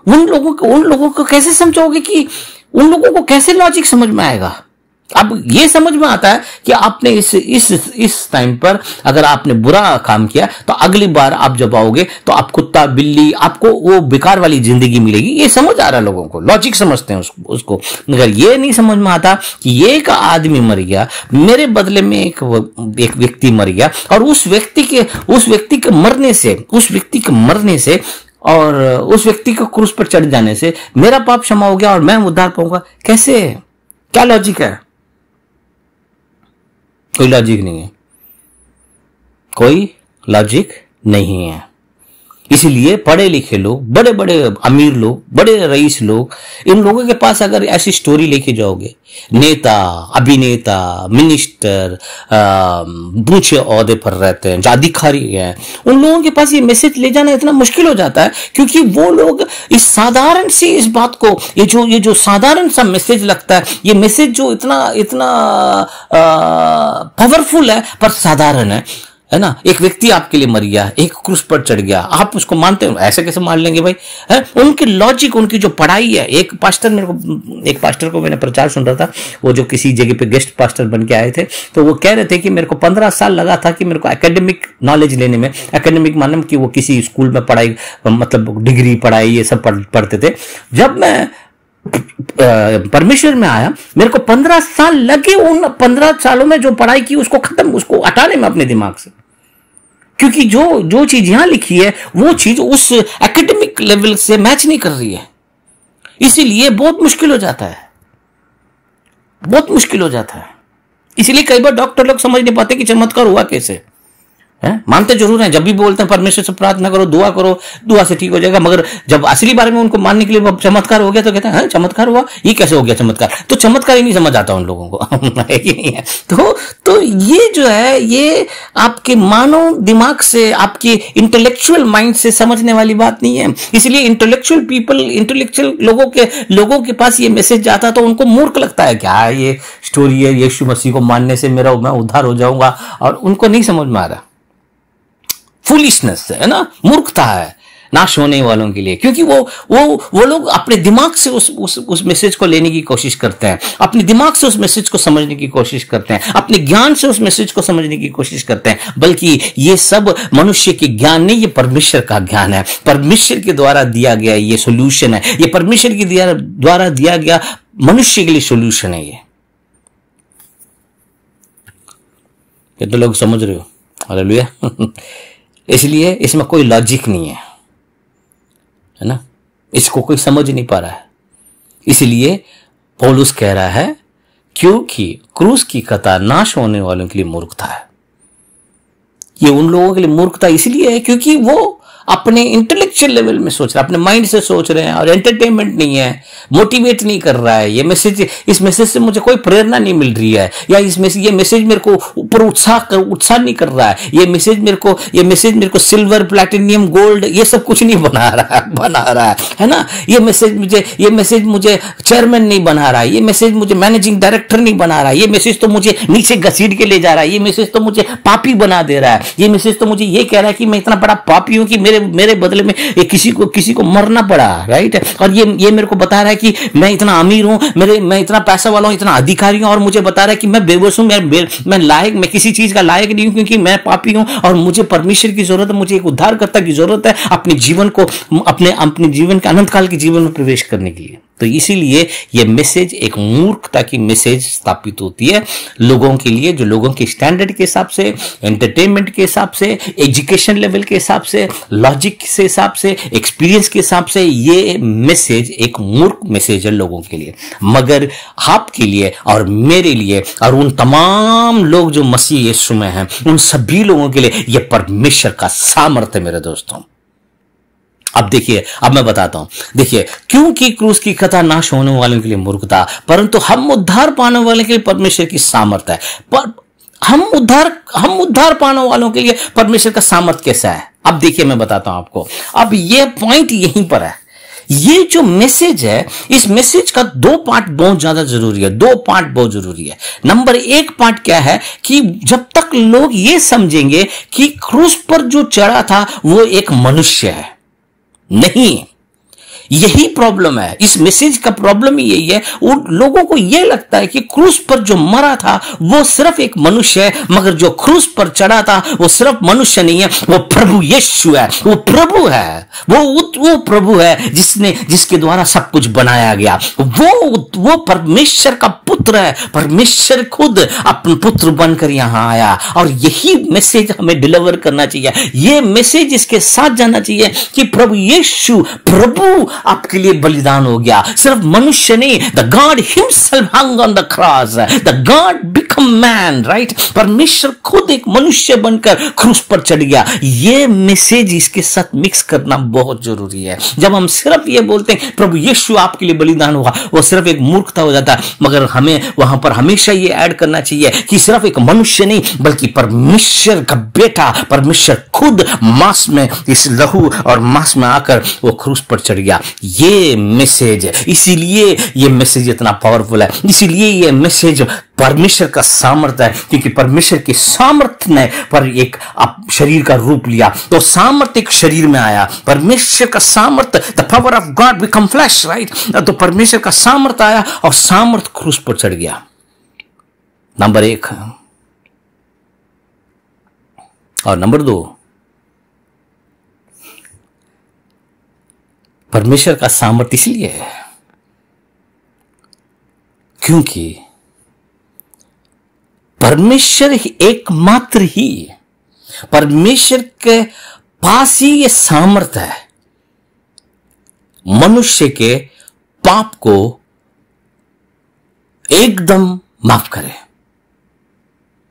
उन लोगों को कैसे समझोगे कि उन लोगों को कैसे लॉजिक समझ में आएगा? अब ये समझ में आता है कि आपने इस टाइम पर अगर आपने बुरा काम किया तो अगली बार आप जब आओगे तो आप कुत्ता, बिल्ली, आपको वो बेकार वाली जिंदगी मिलेगी। ये समझ आ रहा है लोगों को, लॉजिक समझते हैं उसको। मगर ये नहीं समझ में आता कि ये एक आदमी मर गया, मेरे बदले में एक व्यक्ति मर गया और उस व्यक्ति के मरने से और उस व्यक्ति को क्रूस पर चढ़ जाने से मेरा पाप क्षमा हो गया और मैं उद्धार पाऊंगा। कैसे? क्या लॉजिक है? कोई लॉजिक नहीं है, कोई लॉजिक नहीं है। इसीलिए पढ़े लिखे लोग, बड़े बड़े अमीर लोग, बड़े रईस लोग, इन लोगों के पास अगर ऐसी स्टोरी लेके जाओगे, नेता, अभिनेता, मिनिस्टर, ऊंचे ओहदे पर रहते हैं, जो अधिकारी हैं, उन लोगों के पास ये मैसेज ले जाना इतना मुश्किल हो जाता है, क्योंकि वो लोग इस साधारण सी इस बात को, ये जो साधारण सा मैसेज लगता है, ये मैसेज जो इतना इतना पावरफुल है पर साधारण है ना। एक व्यक्ति आपके लिए मर गया, एक क्रूस पर चढ़ गया, आप उसको मानते हो? ऐसे कैसे मान लेंगे भाई? है उनकी लॉजिक, उनकी जो पढ़ाई है। एक पास्टर को मैंने प्रचार सुन रहा था, वो जो किसी जगह पे गेस्ट पास्टर बन के आए थे, तो वो कह रहे थे कि मेरे को 15 साल लगा था कि मेरे को एकेडमिक नॉलेज लेने में, एकेडमिक माने कि वो किसी स्कूल में पढ़ाई, मतलब डिग्री पढ़ाई ये सब पढ़ते थे। जब मैं परमेश्वर में आया, मेरे को 15 साल लगे उन 15 सालों में जो पढ़ाई की उसको हटाने में अपने दिमाग से, क्योंकि जो चीज यहां लिखी है वो चीज उस एकेडमिक लेवल से मैच नहीं कर रही है। इसीलिए बहुत मुश्किल हो जाता है, बहुत मुश्किल हो जाता है। इसीलिए कई बार डॉक्टर लोग समझ नहीं पाते कि चमत्कार हुआ कैसे है। मानते जरूर हैं, जब भी बोलते हैं परमेश्वर से प्रार्थना करो, दुआ करो, दुआ से ठीक हो जाएगा, मगर जब असली बारे में उनको मानने के लिए चमत्कार हो गया तो कहते हैं चमत्कार हुआ, ये कैसे हो गया चमत्कार? तो चमत्कार ही नहीं समझ आता उन लोगों को है कि नहीं है? तो ये जो है, ये आपके मानव दिमाग से, आपके इंटेलेक्चुअल माइंड से समझने वाली बात नहीं है। इसलिए इंटेलेक्चुअल पीपल, इंटेलेक्चुअल लोगों के पास ये मैसेज जाता तो उनको मूर्ख लगता है, क्या ये स्टोरी है, यीशु मसीह को मानने से मैं उद्धार हो जाऊंगा, और उनको नहीं समझ में आ रहा। फुलिशनेस है ना, मूर्खता है नाश होने वालों के लिए, क्योंकि वो लोग अपने दिमाग से उस मैसेज को लेने की कोशिश करते हैं, अपने दिमाग से उस मैसेज को समझने की कोशिश करते हैं, अपने ज्ञान से उस मैसेज को समझने की कोशिश करते हैं। बल्कि ये सब मनुष्य के ज्ञान नहीं, ये परमेश्वर का ज्ञान है, परमेश्वर के द्वारा दिया गया ये सोल्यूशन है, ये परमेश्वर के द्वारा दिया गया मनुष्य के लिए सोल्यूशन है। ये तो लोग समझ रहे हो? हालेलुया। इसलिए इसमें कोई लॉजिक नहीं है ना, इसको कोई समझ नहीं पा रहा है। इसलिए पौलुस कह रहा है, क्योंकि क्रूस की कतार नाश होने वालों के लिए मूर्खता है। ये उन लोगों के लिए मूर्खता इसलिए है क्योंकि वो अपने इंटेलेक्चुअल लेवल में सोच रहे हैं, अपने माइंड से सोच रहे हैं, और एंटरटेनमेंट नहीं है, मोटिवेट नहीं कर रहा है। इस मैसेज से मुझे कोई प्रेरणा नहीं मिल रही है, या ये मैसेज मेरे को ऊपर उत्साह नहीं कर रहा है, ये मैसेज मेरे को सिल्वर, प्लैटिनियम, गोल्ड ये सब कुछ नहीं बना रहा है ना। ये मैसेज मुझे चेयरमैन नहीं बना रहा है, ये मैसेज मुझे मैनेजिंग डायरेक्टर नहीं बना रहा है, ये मैसेज तो मुझे नीचे घसीट के ले जा रहा है, ये मैसेज तो मुझे पापी बना दे रहा है, ये मैसेज तो मुझे ये कह रहा है कि मैं इतना बड़ा पापी हूं कि मेरे बदले में किसी को मरना पड़ा, राइट। और ये मेरे को बता रहा है कि मैं इतना अमीर हूं, मैं इतना पैसा वाला हूं, इतना अधिकारी हूं, और मुझे बता रहा है कि मैं बेबस हूं, मैं किसी चीज का लायक नहीं हूं, क्योंकि मैं पापी हूं और मुझे परमेश्वर की जरूरत है, मुझे एक उद्धारकर्ता की जरूरत है अपने जीवन के अनंत काल के जीवन में प्रवेश करने के लिए। तो इसीलिए ये मैसेज एक मूर्खता की मैसेज स्थापित होती है लोगों के लिए, जो लोगों के स्टैंडर्ड के हिसाब से, एंटरटेनमेंट के हिसाब से, एजुकेशन लेवल के हिसाब से, लॉजिक के हिसाब से, एक्सपीरियंस के हिसाब से, ये मैसेज एक मूर्ख मैसेज है लोगों के लिए। मगर आपके लिए और मेरे लिए और उन तमाम लोग जो मसीह यीशु में हैं, उन सभी लोगों के लिए यह परमेश्वर का सामर्थ्य है मेरे दोस्तों। अब देखिए, अब मैं बताता हूं, देखिए, क्योंकि क्रूस की कथा नाश होने वालों के लिए मूर्खता, परंतु हम उद्धार पाने वाले के लिए परमेश्वर की सामर्थ्य है। पर हम उद्धार पाने वालों के लिए परमेश्वर का सामर्थ्य कैसा है? अब देखिए, मैं बताता हूं आपको। अब ये पॉइंट यहीं पर है। ये जो मैसेज है, इस मैसेज का 2 पार्ट बहुत ज्यादा जरूरी है, 2 पार्ट बहुत जरूरी है। नंबर 1 पार्ट क्या है कि जब तक लोग ये समझेंगे कि क्रूस पर जो चढ़ा था वो एक मनुष्य है, नहीं, यही प्रॉब्लम है। इस मैसेज का प्रॉब्लम ही यही है। उन लोगों को यह लगता है कि क्रूस पर जो मरा था वो सिर्फ एक मनुष्य है, मगर जो क्रूस पर चढ़ा था वो सिर्फ मनुष्य नहीं है, वो प्रभु यीशु है, वो प्रभु है, वो प्रभु है जिसके द्वारा सब कुछ बनाया गया। वो परमेश्वर का पुत्र है, परमेश्वर खुद अपने पुत्र बनकर यहां आया, और यही मैसेज हमें डिलीवर करना चाहिए। यह मैसेज इसके साथ जाना चाहिए कि प्रभु यीशु, प्रभु आपके लिए बलिदान हो गया, सिर्फ मनुष्य नहीं। The God himself hung on the cross, the God become man, right? परमेश्वर खुद एक मनुष्य बनकर क्रूस पर चढ़ गया। ये मैसेज इसके साथ मिक्स करना बहुत जरूरी है। जब हम सिर्फ ये बोलते हैं प्रभु यीशु आपके लिए बलिदान हुआ, वो सिर्फ एक मूर्खता हो जाता है। मगर हमें वहां पर हमेशा ये ऐड करना चाहिए कि सिर्फ एक मनुष्य नहीं, बल्कि परमेश्वर का बेटा, परमेश्वर खुद मांस में, इस लहू और मांस में आकर वो क्रूस पर चढ़ गया। ये मैसेज है, इसीलिए ये मैसेज इतना पावरफुल है, इसीलिए ये मैसेज परमेश्वर का सामर्थ्य है, क्योंकि परमेश्वर के सामर्थ्य ने पर एक शरीर का रूप लिया, तो सामर्थ्य एक शरीर में आया। परमेश्वर का सामर्थ्य, the power of God become flash, right? तो परमेश्वर का सामर्थ्य आया और सामर्थ्य क्रूस पर चढ़ गया। नंबर 1। और नंबर 2, परमेश्वर का सामर्थ्य इसलिए है क्योंकि परमेश्वर एकमात्र ही, परमेश्वर के पास ही यह सामर्थ्य है मनुष्य के पाप को एकदम माफ करे।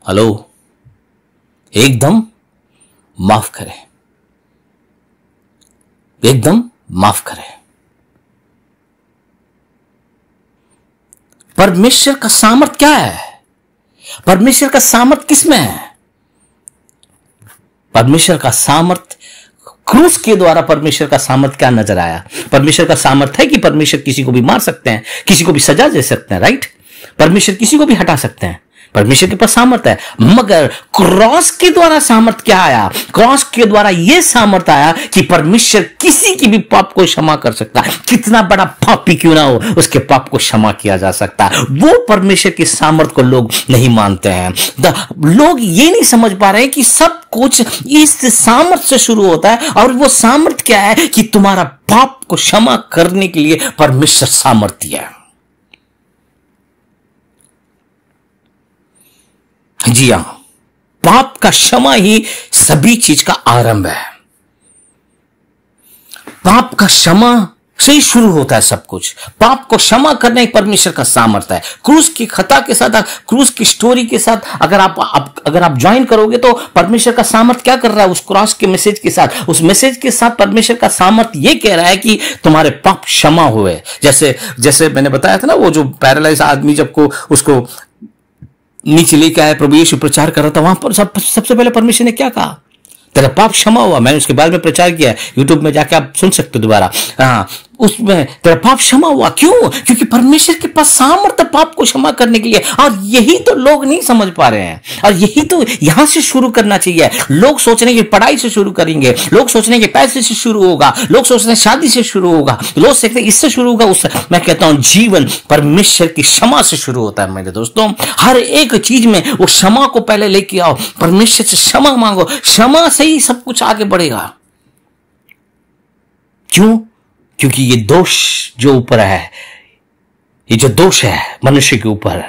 हेलो, एकदम माफ करे, एकदम माफ करे। परमेश्वर का सामर्थ्य क्या है? परमेश्वर का सामर्थ्य किसमें है? परमेश्वर का सामर्थ्य क्रूस के द्वारा परमेश्वर का सामर्थ्य क्या नजर आया? परमेश्वर का सामर्थ्य है कि परमेश्वर किसी को भी मार सकते हैं, किसी को भी सजा दे सकते हैं, राइट? परमेश्वर किसी को भी हटा सकते हैं, परमेश्वर के पास सामर्थ्य है। मगर क्रॉस के द्वारा सामर्थ्य क्या आया? क्रॉस के द्वारा यह सामर्थ्य आया कि परमेश्वर किसी की भी पाप को क्षमा कर सकता है। कितना बड़ा पापी क्यों ना हो, उसके पाप को क्षमा किया जा सकता है। वो परमेश्वर के सामर्थ्य को लोग नहीं मानते हैं। लोग ये नहीं समझ पा रहे कि सब कुछ इस सामर्थ्य से शुरू होता है, और वो सामर्थ्य क्या है कि तुम्हारा पाप को क्षमा करने के लिए परमेश्वर सामर्थ्य है। जी हां, पाप का क्षमा ही सभी चीज का आरंभ है। पाप का क्षमा से ही शुरू होता है सब कुछ। पाप को क्षमा करना एक परमेश्वर का सामर्थ्य है। क्रूस की खता के साथ, क्रूस की स्टोरी के साथ अगर आप ज्वाइन करोगे तो परमेश्वर का सामर्थ्य क्या कर रहा है? उस क्रॉस के मैसेज के साथ, उस मैसेज के साथ परमेश्वर का सामर्थ्य यह कह रहा है कि तुम्हारे पाप क्षमा हुए। जैसे मैंने बताया था ना, वो जो पैरालाइज आदमी जब को उसको नीचे लेके आया, प्रभु यीशु प्रचार कर रहा था, वहां पर सबसे पहले परमेश्वर ने क्या कहा? तेरा पाप क्षमा हुआ। मैंने उसके बारे में प्रचार किया है, यूट्यूब में जाके आप सुन सकते हो दोबारा। हाँ, उसमें तेरा पाप क्षमा हुआ। क्यों? क्योंकि परमेश्वर के पास सामर्थ्य पाप को क्षमा करने के लिए। और यही तो लोग नहीं समझ पा रहे हैं, और यही तो यहां से शुरू करना चाहिए। लोग सोच रहे हैं कि पढ़ाई से शुरू करेंगे, लोग सोच रहे हैं कि पैसे से शुरू होगा, लोग सोच रहे हैं शादी से शुरू होगा, लोग सोचते हैं इससे शुरू होगा, उससे। मैं कहता हूं जीवन परमेश्वर की क्षमा से शुरू होता है। मेरे दोस्तों, हर एक चीज में वो क्षमा को पहले लेके आओ, परमेश्वर से क्षमा मांगो, क्षमा से ही सब कुछ आगे बढ़ेगा। क्यों? क्योंकि ये दोष जो ऊपर है, ये जो दोष है मनुष्य के ऊपर,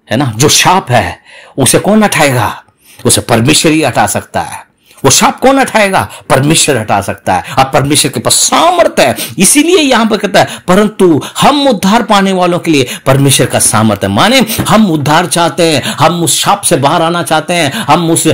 है ना, जो शाप है, उसे कौन हटाएगा? उसे परमेश्वर ही हटा सकता है। वो शाप कौन हटाएगा? परमेश्वर हटा सकता है, और परमेश्वर के पास सामर्थ्य है। इसीलिए यहां पर कहता है, परंतु हम उद्धार पाने वालों के लिए परमेश्वर का सामर्थ्य है। माने हम उद्धार चाहते हैं, हम उस शाप से बाहर आना चाहते हैं, हम उस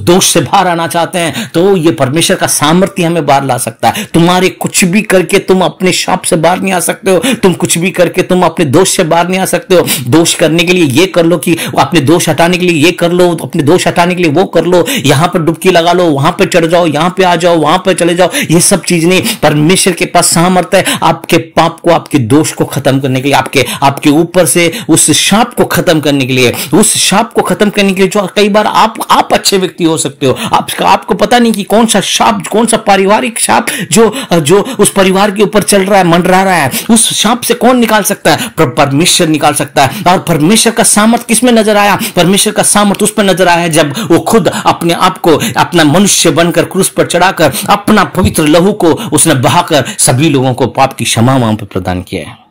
दोष से बाहर आना चाहते हैं, तो ये परमेश्वर का सामर्थ्य हमें बाहर ला सकता है। तुम्हारे कुछ भी करके तुम अपने शाप से बाहर नहीं आ सकते हो, तुम कुछ भी करके तुम अपने दोष से बाहर नहीं आ सकते हो। दोष करने के लिए ये कर लो, कि अपने दोष हटाने के लिए ये कर लो, अपने दोष हटाने के लिए वो कर लो, यहां पर डुबकी लगा लो, वहां पे चढ़ जाओ, यहां पे आ जाओ, वहां पे चले जाओ, ये सब चीज नहीं। परमेश्वर के पास सामर्थ्य है आपके पाप को, आपके दोष को खत्म करने के लिए, आपके ऊपर से उस शाप को खत्म करने के लिए, उस शाप को खत्म करने के लिए। जो कई बार आप अच्छे व्यक्ति हो सकते हो, आपको पता नहीं कि कौन सा शाप, कौन सा पारिवारिक शाप जो उस परिवार के ऊपर चल रहा है, मंडरा रहा है, उस शाप से कौन निकाल सकता है? परमेश्वर निकाल सकता है। और परमेश्वर का सामर्थ्य किसमें नजर आया? परमेश्वर का सामर्थ्य उस पर नजर आया जब वो खुद अपने आप को, अपना मनुष्य बनकर क्रूस पर चढ़ाकर अपना पवित्र लहू को उसने बहाकर सभी लोगों को पाप की क्षमा वहां पर प्रदान किया है।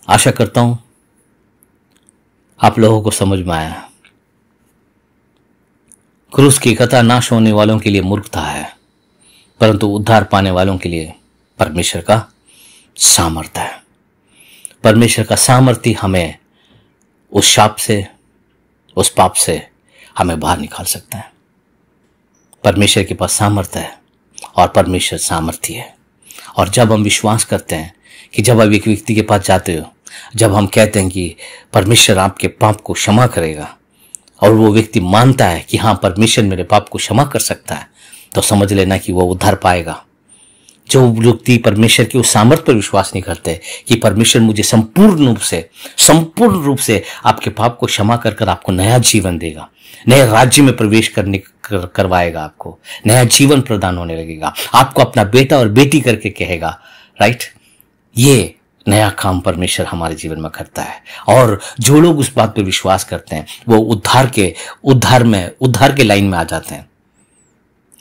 आशा करता हूं आप लोगों को समझ में आया। क्रूस की कथा नाश होने वालों के लिए मूर्खता है, परंतु उद्धार पाने वालों के लिए परमेश्वर का सामर्थ्य है। परमेश्वर का सामर्थ्य हमें उस शाप से, उस पाप से हमें बाहर निकाल सकता है। परमेश्वर के पास सामर्थ्य है और परमेश्वर सामर्थ्य है। और जब हम विश्वास करते हैं कि जब आप एक व्यक्ति के पास जाते हो, जब हम कहते हैं कि परमेश्वर आपके पाप को क्षमा करेगा और वो व्यक्ति मानता है कि हाँ परमेश्वर मेरे पाप को क्षमा कर सकता है, तो समझ लेना कि वो उद्धार पाएगा। जो व्यक्ति परमेश्वर के उस सामर्थ्य पर विश्वास नहीं करते कि परमेश्वर मुझे संपूर्ण रूप से आपके पाप को क्षमा कर कर आपको नया जीवन देगा, नए राज्य में प्रवेश करवाएगा, आपको नया जीवन प्रदान होने लगेगा, आपको अपना बेटा और बेटी करके कहेगा, राइट। ये नया काम परमेश्वर हमारे जीवन में करता है। और जो लोग उस बात पर विश्वास करते हैं वो उद्धार के लाइन में आ जाते हैं,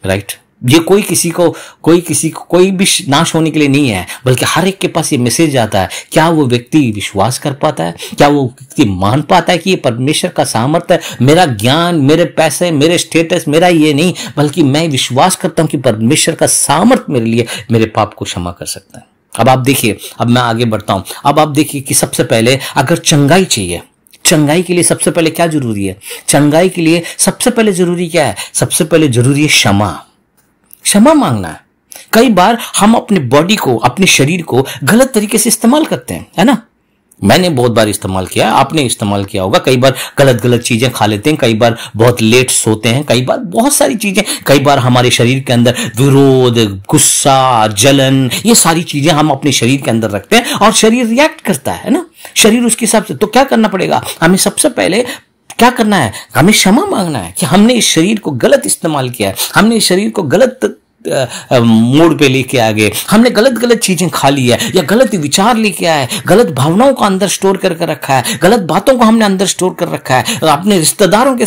राइट। ये कोई किसी को कोई भी नाश होने के लिए नहीं है, बल्कि हर एक के पास ये मैसेज आता है। क्या वो व्यक्ति विश्वास कर पाता है? क्या वो व्यक्ति मान पाता है कि ये परमेश्वर का सामर्थ्य है? मेरा ज्ञान, मेरे पैसे, मेरे स्टेटस, मेरा ये नहीं, बल्कि मैं विश्वास करता हूं कि परमेश्वर का सामर्थ्य मेरे लिए मेरे पाप को क्षमा कर सकता है। अब आप देखिए, अब मैं आगे बढ़ता हूं। अब आप देखिए कि सबसे पहले अगर चंगाई चाहिए, चंगाई के लिए सबसे पहले क्या जरूरी है? चंगाई के लिए सबसे पहले जरूरी क्या है? सबसे पहले जरूरी है क्षमा मांगना है। कई बार हम अपने बॉडी को, अपने शरीर को गलत तरीके से इस्तेमाल करते हैं, है ना। मैंने बहुत बार इस्तेमाल किया, आपने इस्तेमाल किया होगा। कई बार गलत चीजें खा लेते हैं, कई बार बहुत लेट सोते हैं, कई बार बहुत सारी चीजें, कई बार हमारे शरीर के अंदर विरोध, गुस्सा, जलन, ये सारी चीजें हम अपने शरीर के अंदर रखते हैं और शरीर रिएक्ट करता है ना, शरीर उसके हिसाब से। तो क्या करना पड़ेगा हमें? सबसे पहले क्या करना है? हमें क्षमा मांगना है कि हमने इस शरीर को गलत इस्तेमाल किया है, हमने इस शरीर को गलत मोड़ पे लेके आ गए, हमने गलत चीजें खा ली है, या गलत विचार लेके आए, गलत भावनाओं को अंदर स्टोर कर रखा है, गलत बातों को हमने अंदर स्टोर कर रखा है। अपने रिश्तेदारों के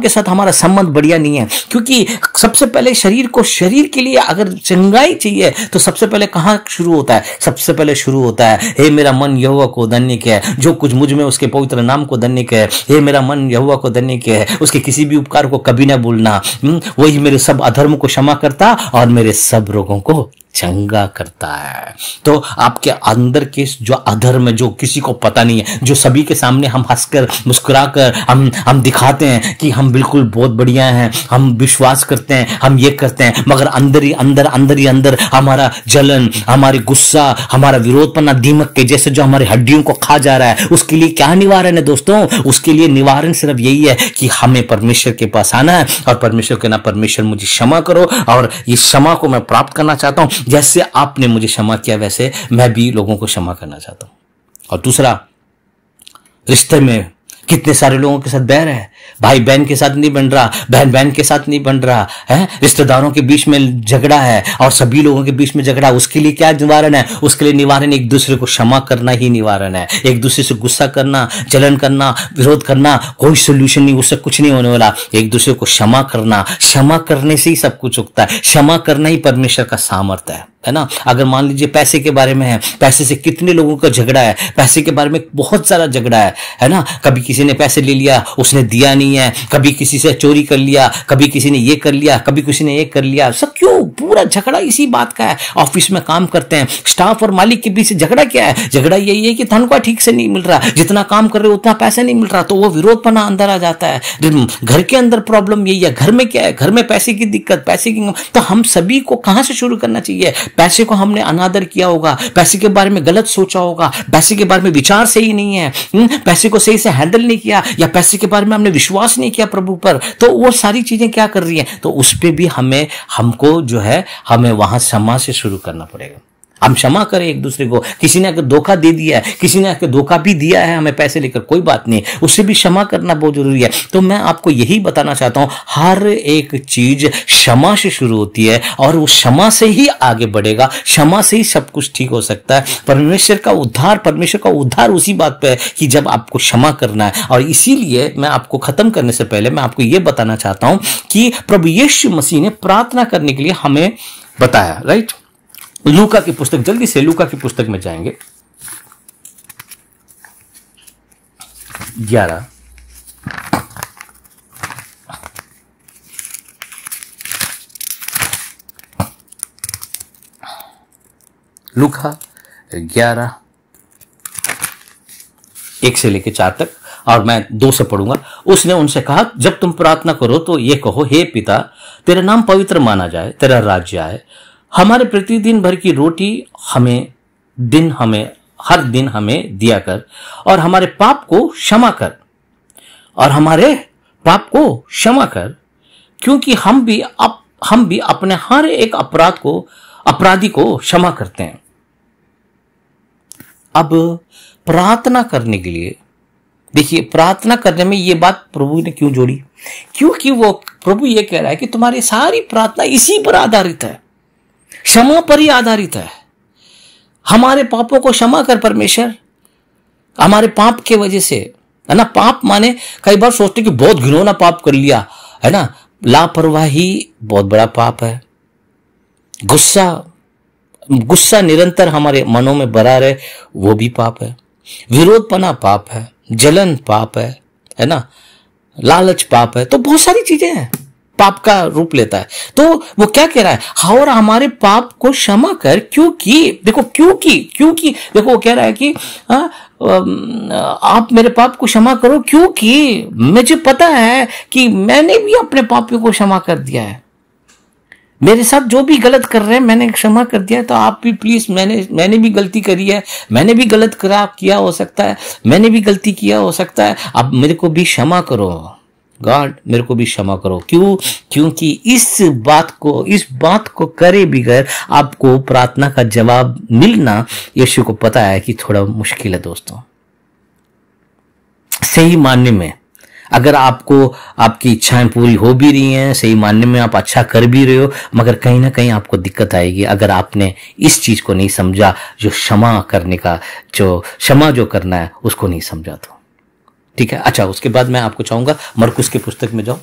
साथ हमारा संबंध बढ़िया नहीं है, क्योंकि सबसे पहले शरीर के लिए अगर चंगाई चाहिए तो सबसे पहले कहां शुरू होता है? सबसे पहले शुरू होता है, हे मेरा मन यहोवा को धन्य है, जो कुछ मुझ में उसके पवित्र नाम को धन्य है। हे मेरा मन यहोवा को धन्य है, उसके किसी भी उपकार को कभी ना भूलना। वही मेरे सब अधर्म को क्षमा करता और मेरे सब रोगों को चंगा करता है। तो आपके अंदर के जो अधर्म है, जो किसी को पता नहीं है, जो सभी के सामने हम हंसकर मुस्कुराकर हम दिखाते हैं कि हम बिल्कुल बहुत बढ़िया हैं, हम विश्वास करते हैं, हम ये करते हैं, मगर अंदर ही अंदर हमारा जलन, हमारी गुस्सा, हमारा विरोधपना दीमक के जैसे जो हमारी हड्डियों को खा जा रहा है, उसके लिए क्या निवारण है दोस्तों? उसके लिए निवारण सिर्फ यही है कि हमें परमेश्वर के पास आना है और परमेश्वर कहना, परमेश्वर मुझे क्षमा करो, और इस क्षमा को मैं प्राप्त करना चाहता हूं। जैसे आपने मुझे क्षमा किया वैसे मैं भी लोगों को क्षमा करना चाहता हूं। और दूसरा, रिश्ते में कितने सारे लोगों के साथ बैर है, भाई बहन के साथ नहीं बन रहा, बहन के साथ नहीं बन रहा है, रिश्तेदारों के बीच में झगड़ा है और सभी लोगों के बीच में झगड़ा। उसके लिए क्या निवारण है? उसके लिए निवारण एक दूसरे को क्षमा करना ही निवारण है। एक दूसरे से गुस्सा करना, जलन करना, विरोध करना कोई सोल्यूशन नहीं, उससे कुछ नहीं होने वाला। एक दूसरे को क्षमा करना, क्षमा करने से ही सब कुछ उगता है। क्षमा करना ही परमेश्वर का सामर्थ्य है ना। अगर मान लीजिए पैसे के बारे में है, पैसे से कितने लोगों का झगड़ा है, पैसे के बारे में बहुत सारा झगड़ा है ना। कभी किसी ने पैसे ले लिया, उसने दिया नहीं है, कभी किसी से चोरी कर लिया, कभी किसी ने ये कर लिया, कभी किसी ने ये कर लिया। सब क्यों? पूरा झगड़ा इसी बात का है। ऑफिस में काम करते हैं, स्टाफ और मालिक के बीच झगड़ा क्या है? झगड़ा यही है कि तनख्वाह ठीक से नहीं मिल रहा, जितना काम कर रहे हो उतना पैसा नहीं मिल रहा, तो वो विरोधपना अंदर आ जाता है। घर के अंदर प्रॉब्लम यही है। घर में क्या है? घर में पैसे की दिक्कत, पैसे की। तो हम सभी को कहां से शुरू करना चाहिए? पैसे को हमने अनादर किया होगा, पैसे के बारे में गलत सोचा होगा, पैसे के बारे में विचार सही नहीं है, पैसे को सही से हैंडल नहीं किया, या पैसे के बारे में हमने विश्वास नहीं किया प्रभु पर, तो वो सारी चीजें क्या कर रही हैं? तो उस पे भी हमको जो है हमें वहां क्षमा से शुरू करना पड़ेगा। हम क्षमा करें एक दूसरे को। किसी ने अगर धोखा दे दिया है, किसी ने अगर धोखा भी दिया है हमें पैसे लेकर, कोई बात नहीं, उससे भी क्षमा करना बहुत जरूरी है। तो मैं आपको यही बताना चाहता हूं, हर एक चीज क्षमा से शुरू होती है और वो क्षमा से ही आगे बढ़ेगा, क्षमा से ही सब कुछ ठीक हो सकता है। परमेश्वर का उद्धार उसी बात पे है कि जब आपको क्षमा करना है। और इसीलिए मैं आपको खत्म करने से पहले मैं आपको यह बताना चाहता हूं कि प्रभु यीशु मसीह ने प्रार्थना करने के लिए हमें बताया, राइट। लूका की पुस्तक, जल्दी से लूका की पुस्तक में जाएंगे, 11 11 लूका 11 1 से लेकर 4 तक, और मैं 2 से पढ़ूंगा। उसने उनसे कहा, जब तुम प्रार्थना करो तो ये कहो, हे पिता, तेरा नाम पवित्र माना जाए, तेरा राज्य आए, हमारे प्रतिदिन भर की रोटी हर दिन हमें दिया कर, और हमारे पाप को क्षमा कर, क्योंकि हम भी अपने हर एक अपराधी को क्षमा करते हैं। अब प्रार्थना करने के लिए देखिए, प्रार्थना करने में ये बात प्रभु ने क्यों जोड़ी? क्योंकि वो प्रभु ये कह रहा है कि तुम्हारी सारी प्रार्थना इसी पर आधारित है, क्षमा पर ही आधारित है। हमारे पापों को क्षमा कर परमेश्वर, हमारे पाप के वजह से, है ना। पाप माने कई बार सोचते कि बहुत घिनौना पाप कर लिया, है ना। लापरवाही बहुत बड़ा पाप है। गुस्सा निरंतर हमारे मनों में भरा रहे, वो भी पाप है। विरोधपना पाप है, जलन पाप है ना, लालच पाप है। तो बहुत सारी चीजें हैं, पाप का रूप लेता है। तो वो क्या कह रहा है, और हमारे पाप को क्षमा कर, क्योंकि देखो वो कह रहा है कि आप मेरे पाप को क्षमा करो, क्योंकि मुझे पता है कि मैंने भी अपने पापियों को क्षमा कर दिया है। मेरे साथ जो भी गलत कर रहे हैं मैंने क्षमा कर दिया है, तो आप भी प्लीज, मैंने भी गलती करी है, मैंने भी गलत किया हो सकता है, मैंने भी गलती किया हो सकता है, अब मेरे को भी क्षमा करो गॉड, मेरे को भी क्षमा करो। क्योंकि इस बात को करे बगैर आपको प्रार्थना का जवाब मिलना यीशु को पता है कि थोड़ा मुश्किल है दोस्तों। सही मानने में अगर आपको आपकी इच्छाएं पूरी हो भी रही हैं, सही मानने में आप अच्छा कर भी रहे हो, मगर कहीं ना कहीं आपको दिक्कत आएगी अगर आपने इस चीज को नहीं समझा, जो क्षमा करना है उसको नहीं समझा तो। ठीक है, अच्छा, उसके बाद मैं आपको चाहूंगा मरकुस की पुस्तक में जाओ।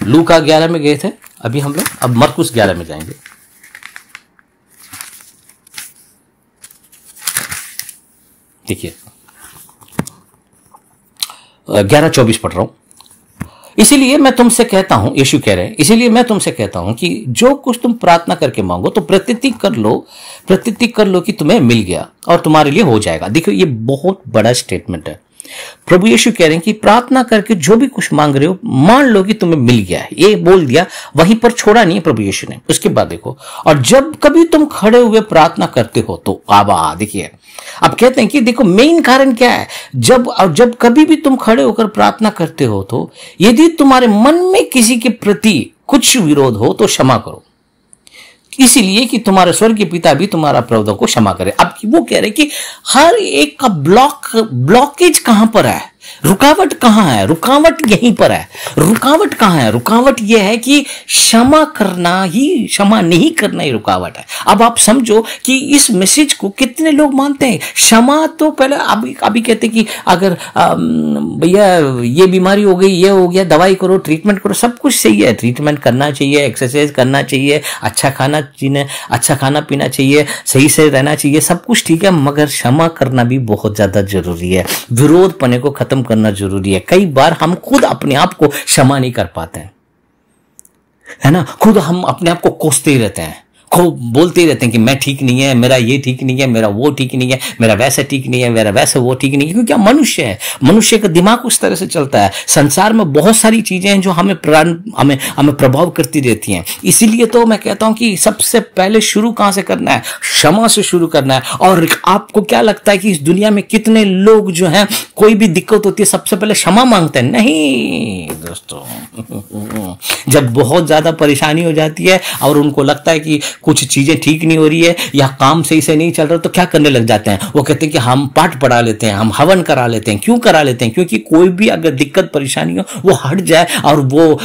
लूका 11 में गए थे अभी हम लोग, अब मरकुस 11 में जाएंगे। देखिए 11:24 पढ़ रहा हूं। इसीलिए मैं तुमसे कहता हूं, यीशु कह रहे हैं, इसीलिए मैं तुमसे कहता हूं कि जो कुछ तुम प्रार्थना करके मांगो तो प्रतीति कर लो कि तुम्हें मिल गया और तुम्हारे लिए हो जाएगा। देखो ये बहुत बड़ा स्टेटमेंट है। प्रभु यीशु कह रहे हैं कि प्रार्थना करके जो भी कुछ मांग रहे हो मान लो कि तुम्हें मिल गया है। ये बोल दिया, वहीं पर छोड़ा नहीं है प्रभु यीशु ने। उसके बाद देखो, और जब कभी तुम खड़े हुए प्रार्थना करते हो तो देखिए, अब कहते हैं कि देखो मेन कारण क्या है, जब कभी भी तुम खड़े होकर प्रार्थना करते हो तो यदि तुम्हारे मन में किसी के प्रति कुछ विरोध हो तो क्षमा करो, इसीलिए कि तुम्हारे स्वर्गीय पिता भी तुम्हारा अपराधों को क्षमा करे। अब वो कह रहे कि हर एक का ब्लॉकेज कहां पर है, रुकावट कहां है? रुकावट यहीं पर है। रुकावट कहां है? रुकावट यह है कि क्षमा नहीं करना ही रुकावट है। अब आप समझो कि इस मैसेज को कितने लोग मानते हैं। क्षमा तो पहले अभी कहते कि अगर भैया ये बीमारी हो गई, ये हो गया, दवाई करो, ट्रीटमेंट करो, सब कुछ सही है, ट्रीटमेंट करना चाहिए, एक्सरसाइज करना चाहिए, अच्छा खाना पीना चाहिए, सही से रहना चाहिए, सब कुछ ठीक है, मगर क्षमा करना भी बहुत ज्यादा जरूरी है। विरोध पने को खत्म करना जरूरी है। कई बार हम खुद अपने आप को क्षमा नहीं कर पाते हैं, है ना। खुद हम अपने आप को कोसते ही रहते हैं, खूब बोलते ही रहते हैं कि मैं ठीक नहीं है, मेरा ये ठीक नहीं है, मेरा वो ठीक नहीं है, मेरा वैसा ठीक नहीं है, मेरा वैसा वो ठीक नहीं है, क्योंकि हम मनुष्य है, मनुष्य का दिमाग उस तरह से चलता है। संसार में बहुत सारी चीजें हैं जो हमें प्रभाव करती रहती हैं। इसीलिए तो मैं कहता हूं कि सबसे पहले शुरू कहां से करना है? क्षमा से शुरू करना है। और आपको क्या लगता है कि इस दुनिया में कितने लोग जो हैं, कोई भी दिक्कत होती है सबसे पहले क्षमा मांगते हैं? नहीं दोस्तों, जब बहुत ज्यादा परेशानी हो जाती है और उनको लगता है कि कुछ चीजें ठीक नहीं हो रही है या काम सही से नहीं चल रहा, तो क्या करने लग जाते हैं? वो कहते हैं कि हम पाठ पढ़ा लेते हैं, हम हवन करा लेते हैं। क्यों करा लेते हैं? क्योंकि कोई भी अगर दिक्कत परेशानी हो वो हट जाए और वो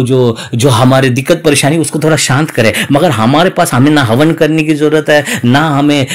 जो हमारे दिक्कत परेशानी उसको थोड़ा शांत करे। मगर हमारे पास हमें ना हवन करने की जरूरत है, ना हमें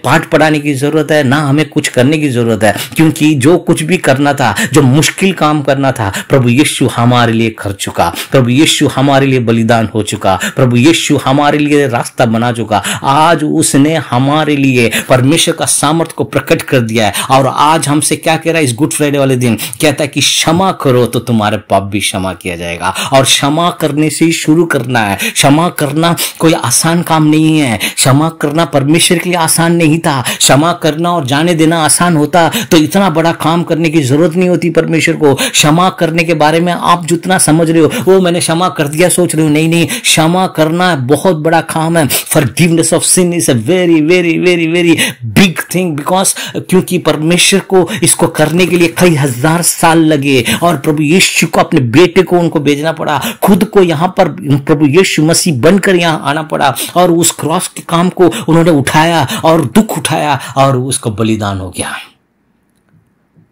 पाठ पढ़ाने की जरूरत है, ना हमें कुछ करने की जरूरत है, क्योंकि जो कुछ भी करना था, जो मुश्किल काम करना था, प्रभु यीशु हमारे लिए कर चुका, प्रभु यीशु हमारे लिए बलिदान हो चुका, प्रभु यीशु हमारे लिए लिए रास्ता बना चुका। आज उसने हमारे लिए परमेश्वर का सामर्थ्य को प्रकट कर दिया है। और आज हमसे क्या कह रहा है इस गुड फ्राइडे वाले दिन? कहता है कि क्षमा करो तो तुम्हारे पाप भी क्षमा किया जाएगा। और क्षमा करने से ही शुरू करना है। क्षमा करना कोई आसान काम नहीं है। क्षमा करना परमेश्वर के लिए आसान नहीं था। क्षमा करना और जाने देना आसान होता तो इतना बड़ा काम करने की जरूरत नहीं होती परमेश्वर को। क्षमा करने के बारे में आप जितना समझ रहे हो, वो मैंने क्षमा कर दिया सोच रहे हो, नहीं नहीं, क्षमा करना बहुत बड़ा काम है। Forgiveness of sin is a very very very very big thing, because क्योंकि परमेश्वर को इसको करने के लिए कई हजार साल लगे और प्रभु यीशु को, अपने बेटे को उनको भेजना पड़ा, खुद को यहां पर प्रभु यीशु मसीह बनकर यहां आना पड़ा और उस क्रॉस के काम को उन्होंने उठाया और दुख उठाया और उसका बलिदान हो गया।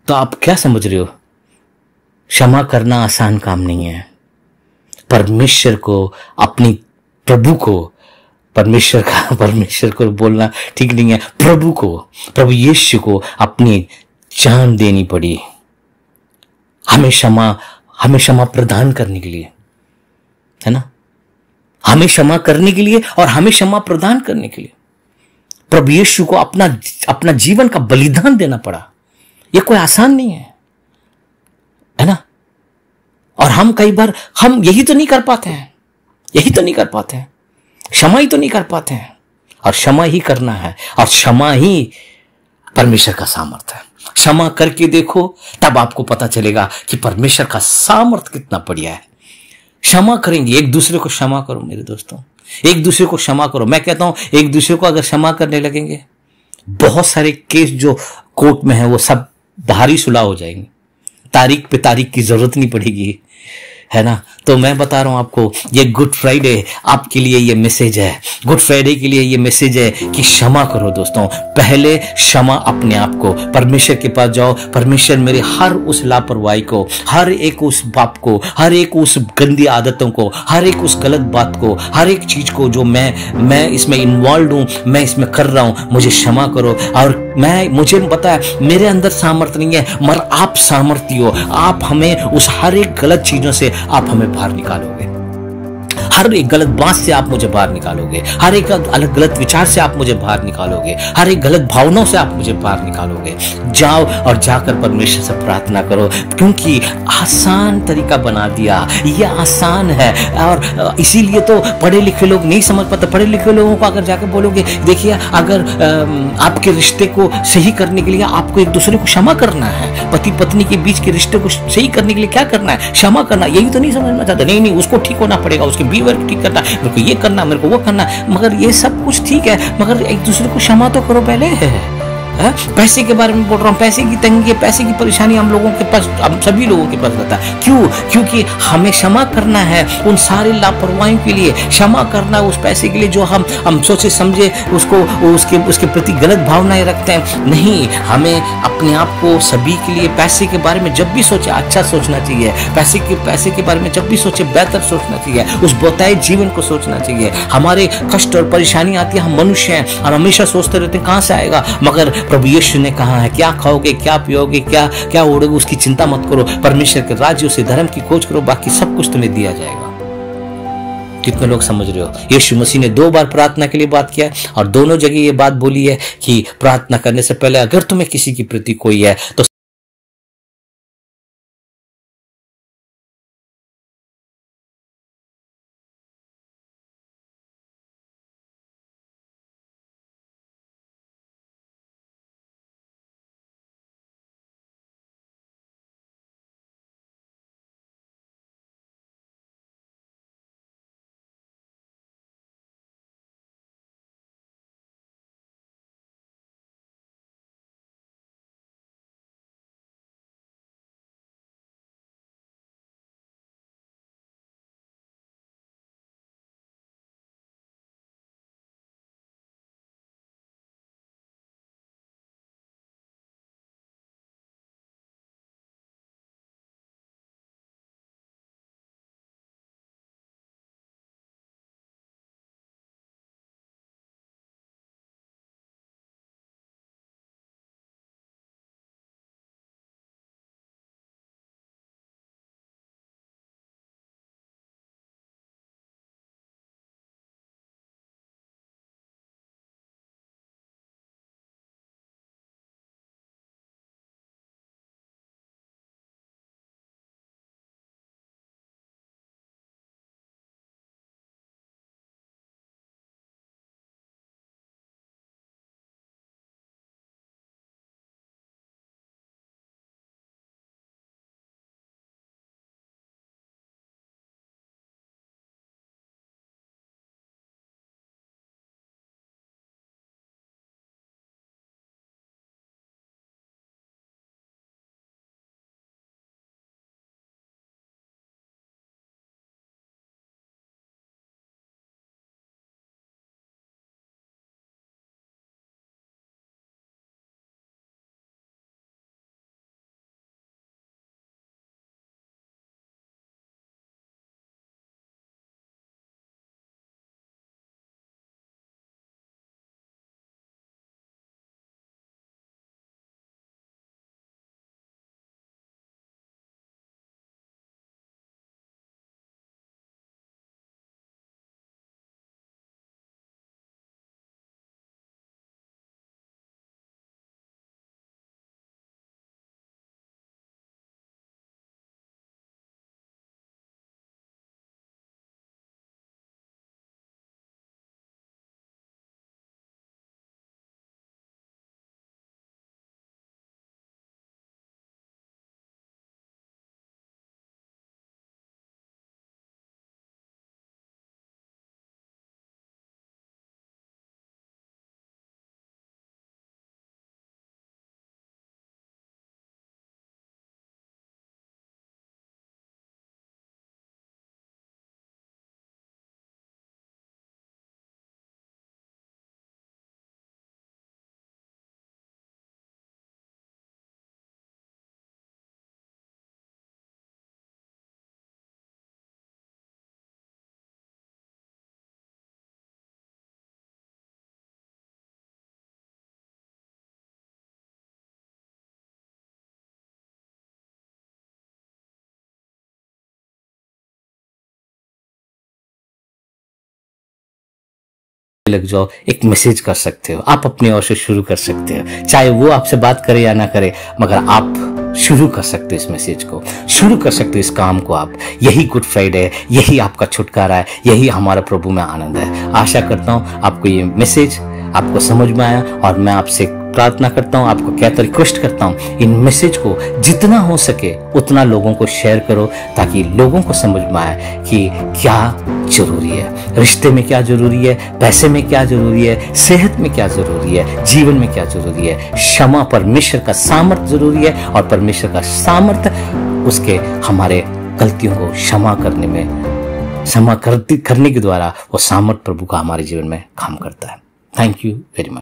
तो आप क्या समझ रहे हो? क्षमा करना आसान काम नहीं है। परमेश्वर को, अपनी प्रभु को, परमेश्वर को बोलना ठीक नहीं है, प्रभु को, प्रभु यीशु को अपनी जान देनी पड़ी हमें क्षमा प्रदान करने के लिए, है ना? हमें क्षमा करने के लिए और हमें क्षमा प्रदान करने के लिए प्रभु यीशु को अपना जीवन का बलिदान देना पड़ा। यह कोई आसान नहीं है ना? और हम कई बार हम यही तो नहीं कर पाते हैं, क्षमा ही तो नहीं कर पाते हैं। और क्षमा ही करना है और क्षमा ही परमेश्वर का सामर्थ्य है। क्षमा करके देखो, तब आपको पता चलेगा कि परमेश्वर का सामर्थ्य कितना बढ़िया है। क्षमा करेंगे, एक दूसरे को क्षमा करो मेरे दोस्तों, एक दूसरे को क्षमा करो। मैं कहता हूं एक दूसरे को अगर क्षमा करने लगेंगे, बहुत सारे केस जो कोर्ट में है वो सब बाहरी सुलह हो जाएंगे, तारीख पे तारीख की जरूरत नहीं पड़ेगी, है ना? तो मैं बता रहा हूं आपको, ये गुड फ्राइडे आपके लिए ये मैसेज है, गुड फ्राइडे के लिए ये मैसेज है कि क्षमा करो दोस्तों। पहले क्षमा अपने आप को, परमेश्वर के पास जाओ, परमेश्वर मेरे हर उस लापरवाही को, हर एक उस पाप को, हर एक उस गंदी आदतों को, हर एक उस गलत बात को, हर एक चीज को जो मैं इसमें इन्वॉल्व हूं, मैं इसमें कर रहा हूं, मुझे क्षमा करो। और मुझे पता है मेरे अंदर सामर्थ्य नहीं है, मगर आप सामर्थ्य हो। आप हमें उस हर एक गलत चीजों से आप हमें बाहर निकालोगे, हर एक गलत बात से आप मुझे बाहर निकालोगे, हर एक अलग गलत विचार से आप मुझे बाहर निकालोगे, हर एक गलत भावनाओं से आप मुझे बाहर निकालोगे। जाओ और जाकर परमेश्वर से प्रार्थना करो, क्योंकि आसान तरीका बना दिया, ये आसान है। और इसीलिए तो पढ़े लिखे लोग नहीं समझ पाते। पढ़े लिखे लोगों को अगर जाकर बोलोगे, देखिए अगर आपके रिश्ते को सही करने के लिए आपको एक दूसरे को क्षमा करना है, पति पत्नी के बीच के रिश्ते को सही करने के लिए क्या करना है? क्षमा करना। यही तो नहीं समझना चाहते, नहीं नहीं उसको ठीक होना पड़ेगा, उसके बीवर ठीक करना, मेरे को ये करना, मेरे को वो करना। मगर ये सब कुछ ठीक है, मगर एक दूसरे को क्षमा तो करो पहले। पैसे के बारे में बोल रहा हूँ, पैसे की तंगी है, पैसे की परेशानी हम लोगों के पास, हम सभी लोगों के पास रहता है। क्यों? क्योंकि हमें क्षमा करना है उन सारी लापरवाहियों के लिए, क्षमा करना उस पैसे के लिए जो हम सोचे समझे उसको उसके प्रति गलत भावनाएं रखते हैं। नहीं, हमें अपने आप को सभी के लिए पैसे के बारे में जब भी सोचे अच्छा सोचना चाहिए, पैसे के बारे में जब भी सोचे बेहतर सोचना चाहिए, उस बताए जीवन को सोचना चाहिए। हमारे कष्ट और परेशानी आती है, हम मनुष्य हैं और हमेशा सोचते रहते हैं कहां से आएगा, मगर प्रभु यीशु ने कहा है क्या खाओगे, क्या पियोगे, क्या ओढ़ोगे, उसकी चिंता मत करो। परमेश्वर के राज्य से धर्म की खोज करो, बाकी सब कुछ तुम्हें दिया जाएगा। कितने लोग समझ रहे हो? यीशु मसीह ने 2 बार प्रार्थना के लिए बात किया है और दोनों जगह ये बात बोली है कि प्रार्थना करने से पहले अगर तुम्हें किसी की प्रति कोई है तो लग जाओ, एक मैसेज कर सकते हो, आप अपनी ओर से शुरू कर सकते हो, चाहे वो आपसे बात करे या ना करे, मगर आप शुरू कर सकते हो इस मैसेज को, शुरू कर सकते हो इस काम को आप। यही गुड फ्राइडे है, यही आपका छुटकारा है, यही हमारा प्रभु में आनंद है। आशा करता हूं आपको ये मैसेज आपको समझ में आया, और मैं आपसे प्रार्थना करता हूं, आपको कहता रिक्वेस्ट करता हूं, इन मैसेज को जितना हो सके उतना लोगों को शेयर करो, ताकि लोगों को समझ में आए कि क्या जरूरी है, रिश्ते में क्या जरूरी है, पैसे में क्या जरूरी है, सेहत में क्या जरूरी है, जीवन में क्या जरूरी है। क्षमा परमेश्वर का सामर्थ्य जरूरी है, और परमेश्वर का सामर्थ्य उसके हमारे गलतियों को क्षमा करने में, क्षमा करने के द्वारा वो सामर्थ्य प्रभु का हमारे जीवन में काम करता है। Thank you very much.